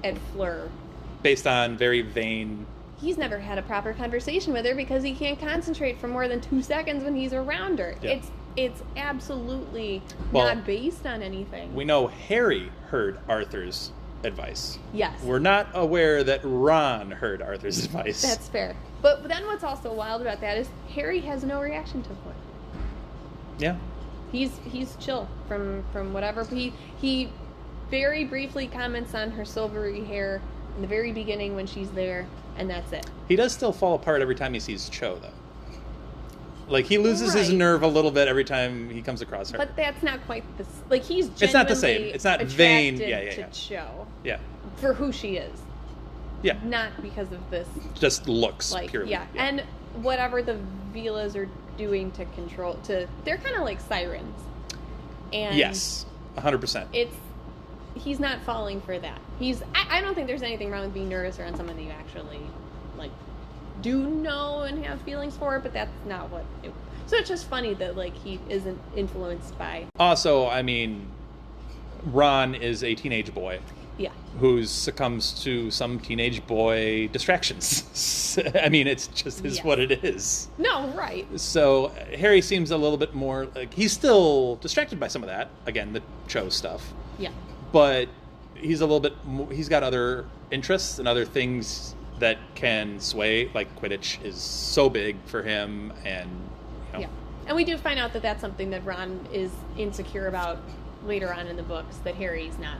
at Fleur. Based on very vain... He's never had a proper conversation with her because he can't concentrate for more than 2 seconds when he's around her. Yeah. It's absolutely not based on anything. We know Harry heard Arthur's advice. Yes. We're not aware that Ron heard Arthur's advice. That's fair. But then what's also wild about that is Harry has no reaction to Fleur. Yeah. He's chill from whatever. He very briefly comments on her silvery hair in the very beginning when she's there, and that's it. He does still fall apart every time he sees Cho, though. Like, he loses his nerve a little bit every time he comes across her. But that's not quite the... Like, he's genuinely It's not the same. It's not vain. to Cho. Yeah. For who she is. Yeah. Not because of this... Just looks, like, purely. Yeah. And whatever the Veelas are doing to control... They're kind of like sirens. And yes. 100%. He's not falling for that. I don't think there's anything wrong with being nervous around someone that you actually, like, do know and have feelings for, but that's not what it... So it's just funny that, like, he isn't influenced by... Also, I mean, Ron is a teenage boy. Yeah. Who succumbs to some teenage boy distractions. I mean, it's just what it is. No, right. So Harry seems a little bit more... like, he's still distracted by some of that. Again, the Cho stuff. Yeah. But he's a little bit more, he's got other interests and other things that can sway. Like, Quidditch is so big for him, and yeah. And we do find out that that's something that Ron is insecure about later on in the books, that Harry's not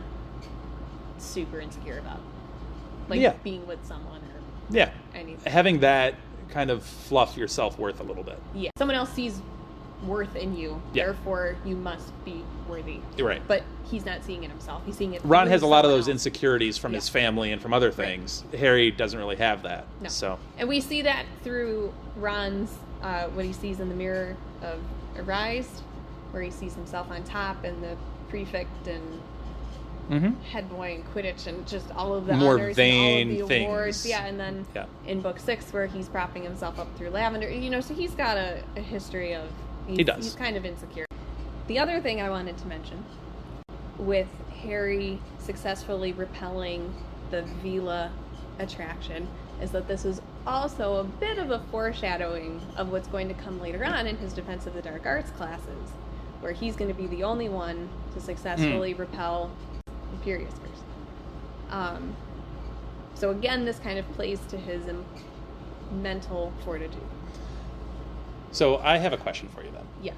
super insecure about, like, being with someone or anything. Having that kind of fluff your self-worth a little bit. Yeah, someone else sees worth in you, therefore you must be worthy. Right. But he's not seeing it himself. He's seeing it. Ron has a lot of those insecurities from his family and from other things. Right. Harry doesn't really have that. No. So. And we see that through Ron's what he sees in the mirror of Arise, where he sees himself on top, and the prefect and head boy and Quidditch and just all of the more honors vain and all of the awards. things. Yeah, and then in book 6 where he's propping himself up through Lavender. So he's got a history of... he does. He's kind of insecure. The other thing I wanted to mention, with Harry successfully repelling the Veela attraction, is that this is also a bit of a foreshadowing of what's going to come later on in his Defense of the Dark Arts classes, where he's going to be the only one to successfully repel Imperius Curse. So again, this kind of plays to his mental fortitude. So I have a question for you then. Yes.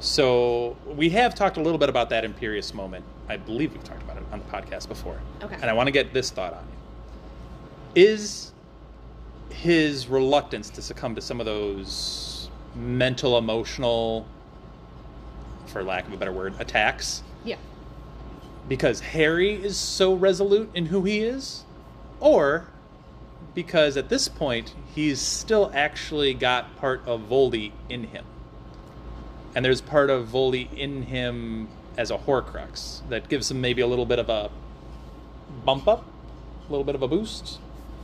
So we have talked a little bit about that Imperius moment. I believe we've talked about it on the podcast before. Okay. And I want to get this thought on you. Is his reluctance to succumb to some of those mental, emotional, for lack of a better word, attacks? Yeah. Because Harry is so resolute in who he is? Or because at this point, he's still actually got part of Voldy in him? And there's part of Voldy in him as a Horcrux that gives him maybe a little bit of a bump up, a little bit of a boost.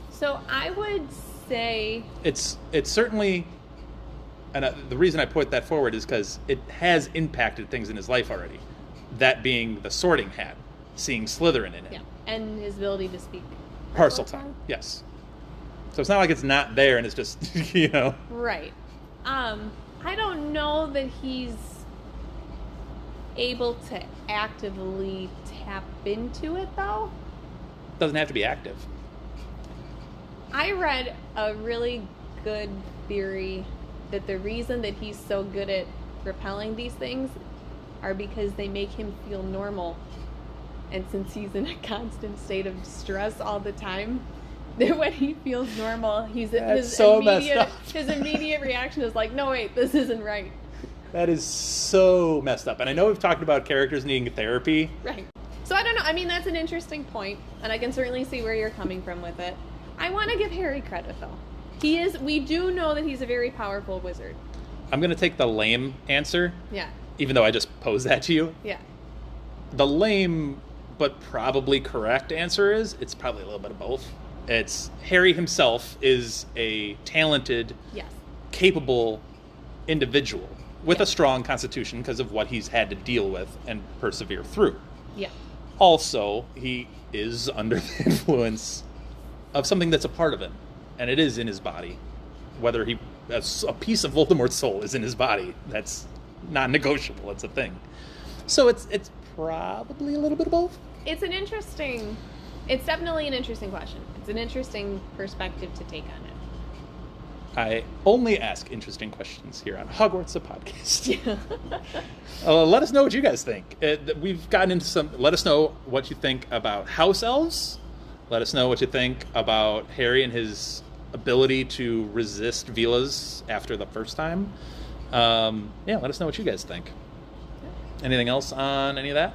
So I would say... It's certainly... And the reason I put that forward is because it has impacted things in his life already. That being the Sorting Hat, seeing Slytherin in it. Yeah, and his ability to speak Parseltongue, yes. So it's not like it's not there and it's just, Right. I don't know that he's able to actively tap into it, though. Doesn't have to be active. I read a really good theory that the reason that he's so good at repelling these things are because they make him feel normal. And since he's in a constant state of stress all the time, that when he feels normal, his immediate reaction is like, no, wait, this isn't right. That is so messed up. And I know we've talked about characters needing therapy. Right. So I don't know. I mean, that's an interesting point, and I can certainly see where you're coming from with it. I want to give Harry credit, though. We do know that he's a very powerful wizard. I'm going to take the lame answer. Yeah. Even though I just posed that to you. Yeah. The lame but probably correct answer is it's probably a little bit of both. It's Harry himself is a talented, yes, capable individual with a strong constitution because of what he's had to deal with and persevere through. Yeah. Also, he is under the influence of something that's a part of him, and it is in his body. Whether a piece of Voldemort's soul is in his body, that's not negotiable. It's a thing. So it's probably a little bit of both. It's definitely an interesting question. It's an interesting perspective to take on it. I only ask interesting questions here on Hogwarts, the podcast. Let us know what you guys think. We've gotten into some... Let us know what you think about house elves. Let us know what you think about Harry and his ability to resist Veela's after the first time. Let us know what you guys think. Anything else on any of that?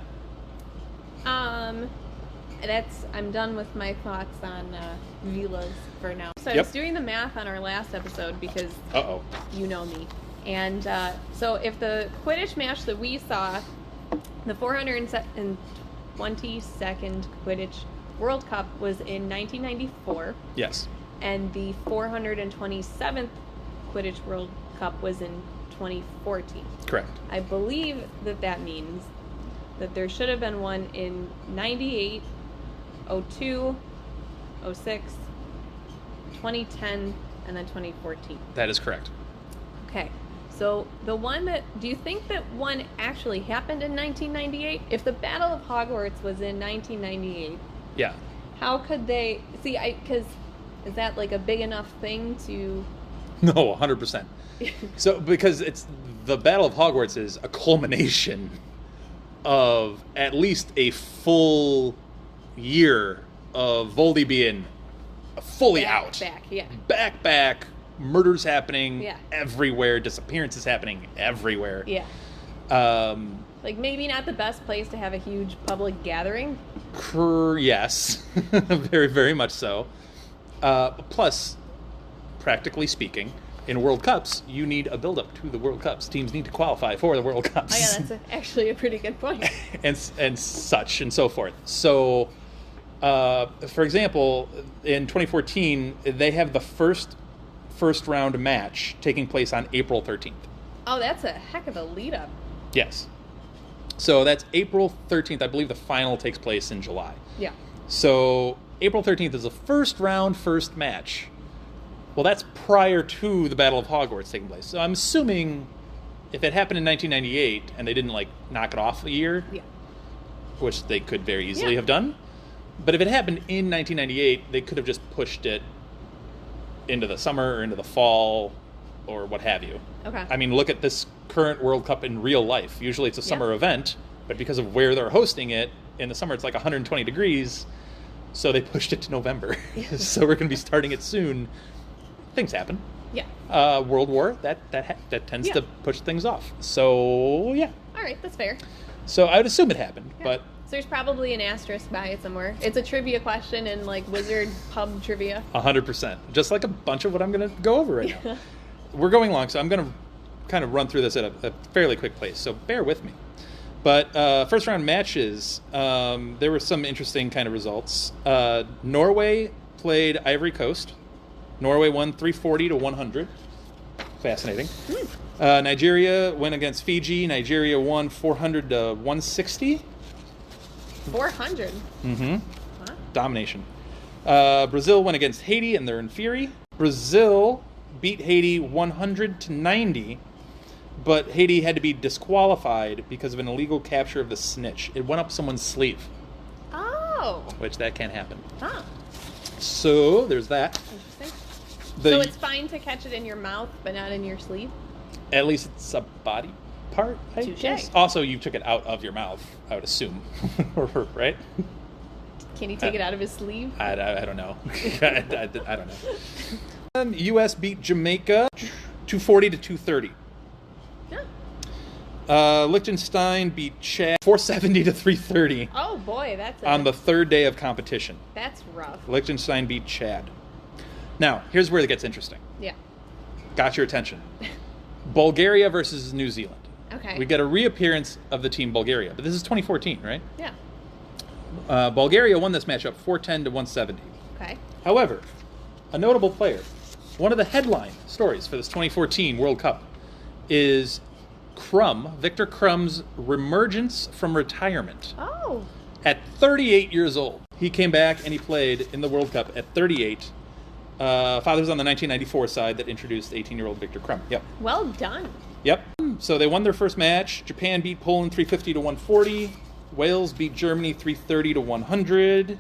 I'm done with my thoughts on Veela's for now. So I was doing the math on our last episode because you know me. And so if the Quidditch match that we saw, the 422nd Quidditch World Cup was in 1994. Yes. And the 427th Quidditch World Cup was in 2014. Correct. I believe that means that there should have been one in 98, 02, 06, 2010, and then 2014. That is correct. Okay. So do you think that one actually happened in 1998? If the Battle of Hogwarts was in 1998, yeah. How could they because is that like a big enough thing to? No, 100%. So because it's the Battle of Hogwarts is a culmination of at least a full year of Voldy being fully out. Back, murders happening everywhere, disappearances happening everywhere. Yeah. Like maybe not the best place to have a huge public gathering. Yes. Very, very much so. Plus, practically speaking, in World Cups, you need a build-up to the World Cups. Teams need to qualify for the World Cups. Oh yeah, that's actually a pretty good point. and such and so forth. So, for example, in 2014, they have the first round match taking place on April 13th. Oh, that's a heck of a lead-up. Yes. So that's April 13th. I believe the final takes place in July. Yeah. So April 13th is the first match. Well, that's prior to the Battle of Hogwarts taking place. So I'm assuming if it happened in 1998 and they didn't knock it off a year, which they could very easily have done, but if it happened in 1998, they could have just pushed it into the summer or into the fall or what have you. Okay. I mean, look at this current World Cup in real life. Usually it's a summer event, but because of where they're hosting it, in the summer it's like 120 degrees, so they pushed it to November. So we're going to be starting it soon. Things happen. Yeah. World War, that tends to push things off. So, yeah. All right, that's fair. So I would assume it happened, but... So there's probably an asterisk by it somewhere. It's a trivia question in, Wizard pub trivia. 100%. Just like a bunch of what I'm going to go over right now. We're going long, so I'm going to kind of run through this at a fairly quick pace, so bear with me. But first round matches, there were some interesting kind of results. Norway played Ivory Coast. Norway won 340-100. Fascinating. Nigeria went against Fiji. Nigeria won 400-160. 400? Mm-hmm. Huh? Domination. Brazil went against Haiti, and they're in fury. Brazil beat Haiti 100-90, but Haiti had to be disqualified because of an illegal capture of the snitch. It went up someone's sleeve. Oh. Which that can't happen. Huh. So there's that. Interesting. So it's fine to catch it in your mouth, but not in your sleeve? At least it's a body part, I Touché. guess. Also, you took it out of your mouth, I would assume. Right? Can he take it out of his sleeve? I don't know. I don't know. U.S. beat Jamaica 240 to 230. Yeah. Liechtenstein beat Chap 470 to 330 Oh boy, that's on the third day of competition. that's rough. Liechtenstein beat Chad. Now, here's where it gets interesting. Yeah. Got your attention. Bulgaria versus New Zealand. Okay. We get a reappearance of the team Bulgaria, but this is 2014, right? Yeah. Bulgaria won this matchup 410 to 170. Okay. However, a notable player, one of the headline stories for this 2014 World Cup is Victor Crumb's reemergence from retirement. Oh. At 38 years old, he came back and he played in the World Cup at 38. Father's on the 1994 side that introduced 18-year-old Victor Crumb. Yep. Well done. Yep. So they won their first match. Japan beat Poland 350 to 140. Wales beat Germany 330 to 100.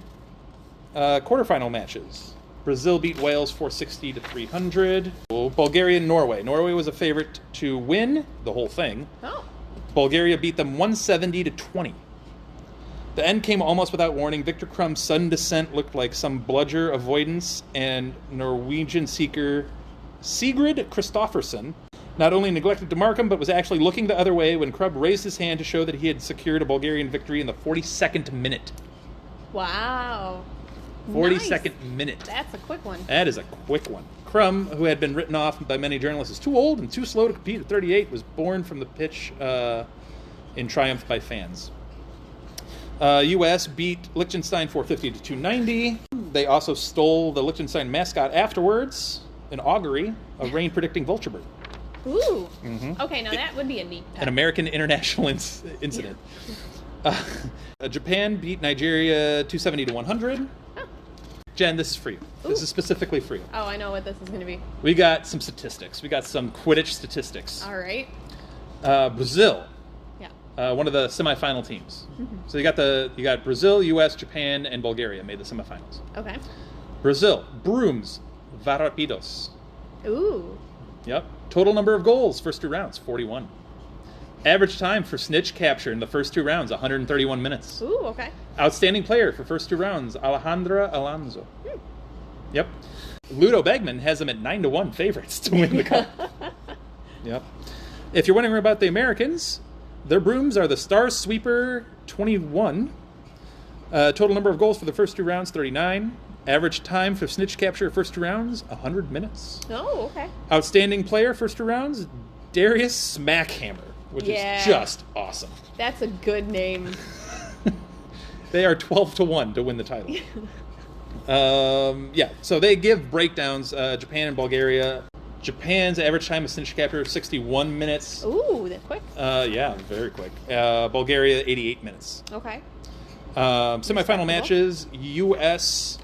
Quarterfinal matches. Brazil beat Wales 460 to 300. Bulgaria and Norway. Norway was a favorite to win the whole thing. Oh. Bulgaria beat them 170 to 20. The end came almost without warning. Victor Crumb's sudden descent looked like some bludger avoidance, and Norwegian seeker Sigrid Kristoffersen not only neglected to mark him, but was actually looking the other way when Crumb raised his hand to show that he had secured a Bulgarian victory in the 42nd minute. Wow. 42nd Nice. minute. That's a quick one. That is a quick one. Crumb, who had been written off by many journalists as too old and too slow to compete at 38, was borne from the pitch in triumph by fans. U.S. beat Liechtenstein 450 to 290. They also stole the Liechtenstein mascot afterwards, an augury, a rain-predicting vulture bird. Ooh. Okay, now that would be a neat pet. An American international incident. Japan beat Nigeria 270 to 100. Oh. Jen, this is for you. This Ooh. is specifically for you. Oh, I know what this is going to be. We got some statistics. We got some Quidditch statistics. All right. Brazil, Yeah. one of the semifinal teams. So you got Brazil, U.S., Japan, and Bulgaria made the semifinals. Okay. Brazil, brooms, Varapidos. Ooh. Yep. Total number of goals, first two rounds, 41. Average time for snitch capture in the first two rounds, 131 minutes. Ooh, okay. Outstanding player for first two rounds, Alejandra Alonso. Yep. Ludo Bagman has them at 9-1 favorites to win the cup. Yep. If you're wondering about the Americans, their brooms are the Star Sweeper 21. Total number of goals for the first two rounds, 39. Average time for snitch capture first two rounds, 100 minutes. Oh, okay. Outstanding player first two rounds, Darius Smackhammer, which is just awesome. That's a good name. They are 12-1 to win the title. So they give breakdowns, Japan and Bulgaria. Japan's average time of snitch capture, 61 minutes. Ooh, that's quick. Yeah, very quick. Bulgaria, 88 minutes. Okay. Semifinal matches, U.S.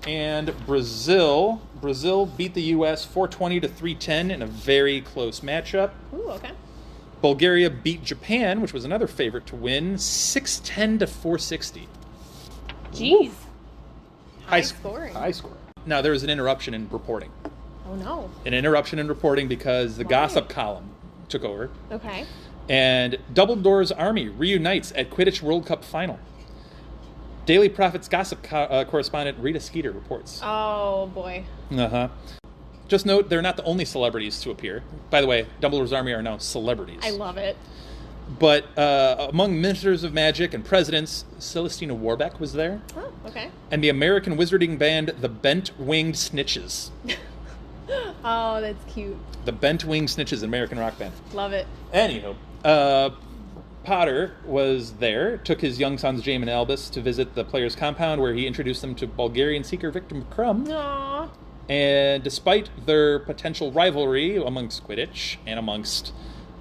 and Brazil. Brazil beat the U.S. 420 to 310 in a very close matchup. Ooh, okay. Bulgaria beat Japan, which was another favorite to win, 610 to 460. Jeez. High scoring. High score. Now, there was an interruption in reporting. Oh, no. An interruption in reporting because the gossip column took over. Okay. And Dumbledore's Army reunites at Quidditch World Cup final. Daily Prophet's gossip correspondent Rita Skeeter reports. Oh, boy. Uh-huh. Just note, they're not the only celebrities to appear. By the way, Dumbledore's Army are now celebrities. I love it. But among ministers of magic and presidents, Celestina Warbeck was there. Oh, okay. And the American wizarding band, the Bent Winged Snitches. Oh, that's cute. The Bent Winged Snitches, an American rock band. Love it. Anywho, Potter was there, took his young sons, James and Albus, to visit the players' compound where he introduced them to Bulgarian seeker Victor Crumb. Aww. And despite their potential rivalry amongst Quidditch and amongst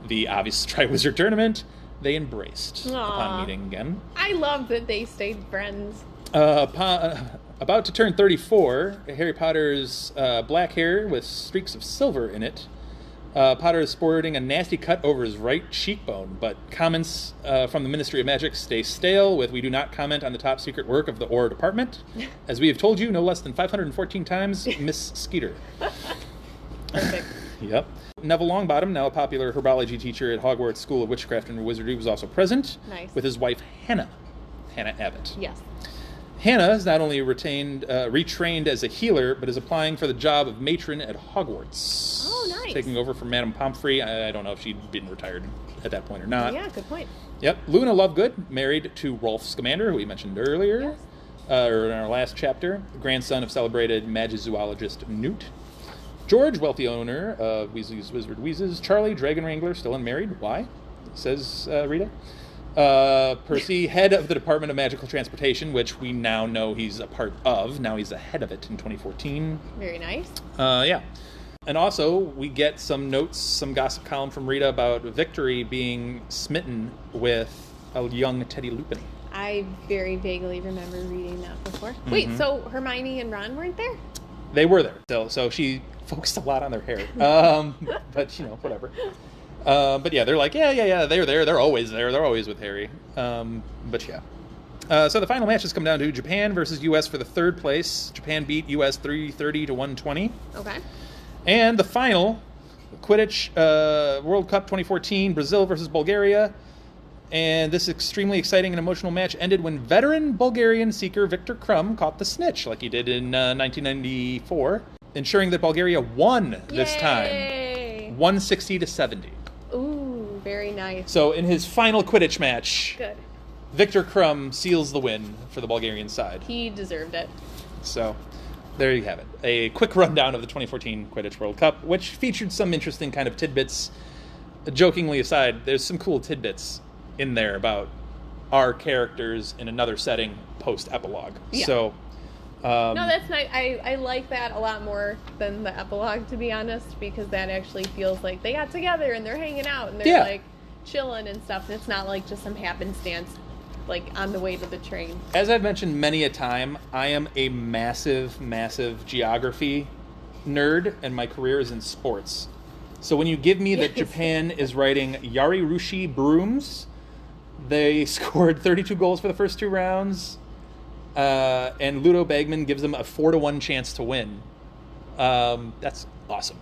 the obvious Triwizard Tournament, they embraced upon meeting again. I love that they stayed friends. About to turn 34, Harry Potter's black hair with streaks of silver in it. Potter is sporting a nasty cut over his right cheekbone, but comments from the Ministry of Magic stay stale with, "We do not comment on the top secret work of the Auror Department. As we have told you no less than 514 times, Miss Skeeter." Perfect. Yep. Neville Longbottom, now a popular herbology teacher at Hogwarts School of Witchcraft and Wizardry, was also present. Nice. With his wife, Hannah Abbott. Yes. Hannah is not only retrained as a healer, but is applying for the job of matron at Hogwarts. Oh, nice. Taking over from Madame Pomfrey. I don't know if she'd been retired at that point or not. Yeah, good point. Yep. Luna Lovegood, married to Rolf Scamander, who we mentioned earlier, Yes. Or in our last chapter, grandson of celebrated magizoologist Newt. George, wealthy owner of Weasley's Wizard Wheezes. Charlie, dragon wrangler, still unmarried. Why? Says Rita. Percy, head of the Department of Magical Transportation, which we now know he's a part of. Now he's the head of it in 2014. Very nice. Yeah. And also, we get some notes, some gossip column from Rita about Victory being smitten with a young Teddy Lupin. I very vaguely remember reading that before. Wait, so Hermione and Ron weren't there? They were there. So she focused a lot on their hair. But, whatever. But yeah, they're like, yeah, they're there. They're always there. They're always with Harry. But yeah. So the final matches come down to Japan versus U.S. for the third place. Japan beat U.S. 330 to 120. Okay. And the final, Quidditch World Cup 2014, Brazil versus Bulgaria. And this extremely exciting and emotional match ended when veteran Bulgarian seeker Victor Krum caught the snitch, like he did in 1994, ensuring that Bulgaria won this time, 160 to 70. Ooh, very nice. So in his final Quidditch match, Good. Victor Krum seals the win for the Bulgarian side. He deserved it. So there you have it. A quick rundown of the 2014 Quidditch World Cup, which featured some interesting kind of tidbits. Jokingly aside, there's some cool tidbits in there about our characters in another setting post-epilogue. Yeah. So, no, that's nice. I like that a lot more than the epilogue, to be honest, because that actually feels like they got together and they're hanging out and they're like chilling and stuff. And it's not like just some happenstance like on the way to the train. As I've mentioned many a time, I am a massive, massive geography nerd, and my career is in sports. So when you give me that Japan is riding Yarirushi brooms, they scored 32 goals for the first two rounds, and Ludo Bagman gives them a 4-1 chance to win. That's awesome.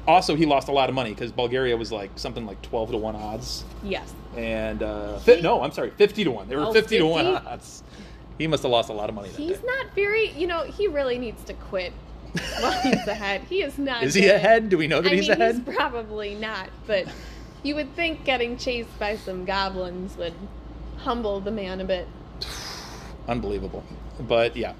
Also, he lost a lot of money because Bulgaria was like something like 12-1 odds. Yes. And 50 to 1. They were 50 to 1 odds. He must have lost a lot of money that day. He's not very, he really needs to quit while he's ahead. He is not. Is he ahead? Do we know that he's ahead? He's probably not, but you would think getting chased by some goblins would humble the man a bit. Unbelievable. But yeah.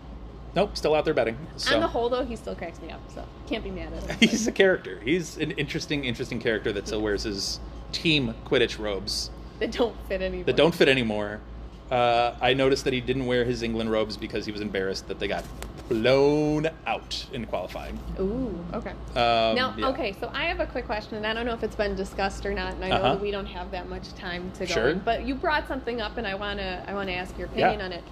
Nope, still out there betting. So. On the whole, though, he still cracks me up, so can't be mad at him. He's a character. He's an interesting character that still wears his team Quidditch robes. That don't fit anymore. I noticed that he didn't wear his England robes because he was embarrassed that they got blown out in qualifying. Ooh, okay. Okay, so I have a quick question, and I don't know if it's been discussed or not, and I know that we don't have that much time to go in, but you brought something up, and I want to ask your opinion on it.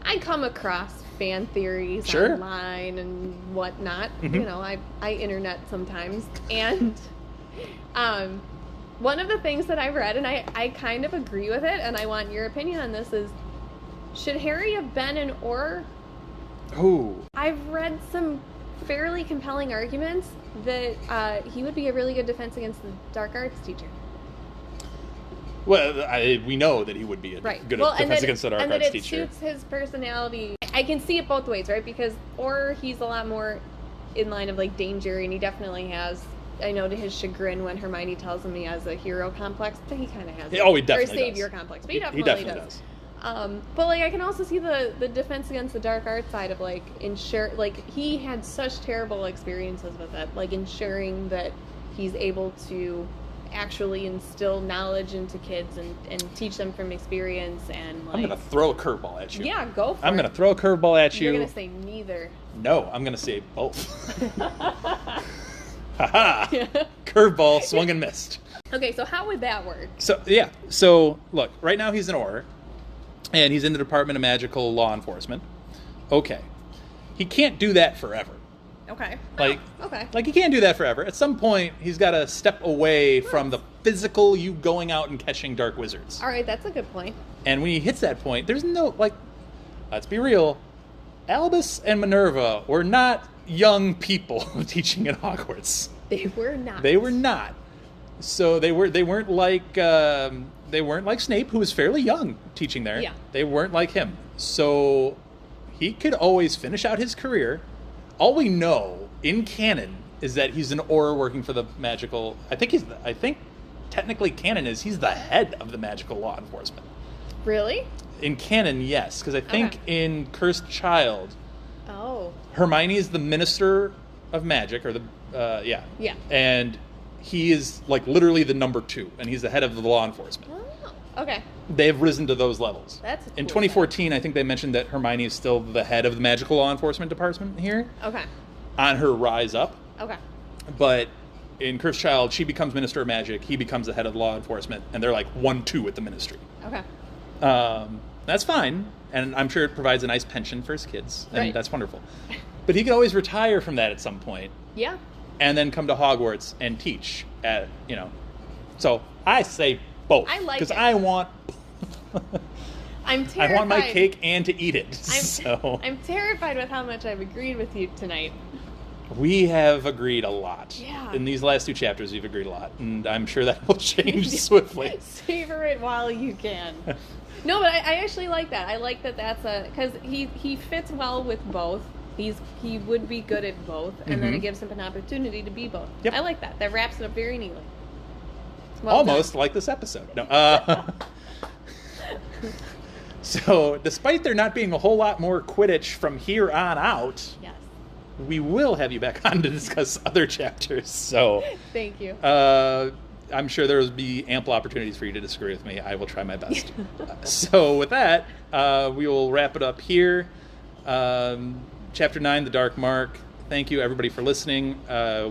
I come across fan theories online and whatnot. Mm-hmm. I internet sometimes, and one of the things that I read, and I kind of agree with it, and I want your opinion on this, is should Harry have been an Auror? Ooh. I've read some fairly compelling arguments that he would be a really good defense against the dark arts teacher. Well, we know that he would be a good defense against the dark arts teacher. And that it suits his personality. I can see it both ways, right? Because Auror, he's a lot more in line of like danger, and he definitely has. I know to his chagrin when Hermione tells him he has a hero complex, but he kind of has. He definitely or a savior complex, but he definitely does. But like I can also see the defense against the dark arts side of like he had such terrible experiences with it, like ensuring that he's able to actually instill knowledge into kids and teach them from experience. And like, I'm gonna throw a curveball at you. Yeah, go for it. I'm gonna throw a curveball at you. You're gonna say neither. No, I'm gonna say both. Haha! Curveball swung and missed. Okay, so how would that work? So look, right now he's an Auror, and he's in the Department of Magical Law Enforcement. Okay, he can't do that forever. Okay. Like he can't do that forever. At some point, he's got to step away from the physical you going out and catching dark wizards. All right, that's a good point. And when he hits that point, there's no let's be real, Albus and Minerva were not young people teaching at Hogwarts. They were not. They were not. So they weren't like Snape, who was fairly young teaching there. Yeah. They weren't like him. So he could always finish out his career. All we know in canon is that he's an Auror working for the magical. I think technically canon is he's the head of the magical law enforcement. Really? In canon, yes, because I think in Cursed Child, Hermione is the minister of magic, or the yeah, and he is like literally the number 2, and he's the head of the law enforcement. Oh, okay. They've risen to those levels. That's a cool in 2014. I think they mentioned that Hermione is still the head of the magical law enforcement department here. Okay. On her rise up. Okay. But in Cursed Child, she becomes Minister of Magic. He becomes the head of law enforcement, and they're like 1-2 at the ministry. Okay. That's fine, and I'm sure it provides a nice pension for his kids, and Right. that's wonderful. But he could always retire from that at some point, Yeah. and then come to Hogwarts and teach at, So I say both. I like because it. I want. I'm terrified. I want my cake and to eat it. I'm terrified with how much I've agreed with you tonight. We have agreed a lot. Yeah. In these last 2 chapters, we've agreed a lot, and I'm sure that will change swiftly. Savor it while you can. No, but I actually like that. I like that that's because he fits well with both. He would be good at both, and then it gives him an opportunity to be both. Yep. I like that. That wraps it up very neatly. Well Almost done. like this episode. No. So, despite there not being a whole lot more Quidditch from here on out, Yes. we will have you back on to discuss other chapters. So, Thank you. I'm sure there will be ample opportunities for you to disagree with me. I will try my best. So, with that, we will wrap it up here. Chapter 9, The Dark Mark. Thank you, everybody, for listening.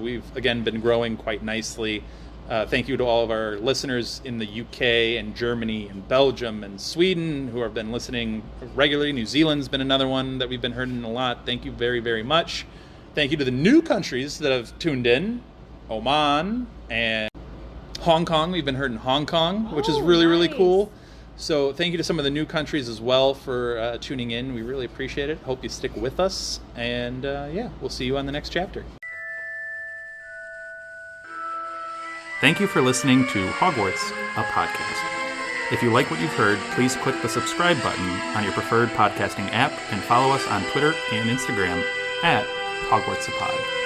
We've, again, been growing quite nicely. Thank you to all of our listeners in the UK and Germany and Belgium and Sweden who have been listening regularly. New Zealand's been another one that we've been hearing a lot. Thank you very, very much. Thank you to the new countries that have tuned in. Oman and Hong Kong. We've been heard in Hong Kong, which is really, really nice. cool. So thank you to some of the new countries as well for tuning in. We really appreciate it. Hope you stick with us. And we'll see you on the next chapter. Thank you for listening to Hogwarts, a podcast. If you like what you've heard, please click the subscribe button on your preferred podcasting app and follow us on Twitter and Instagram at Hogwarts a Pod.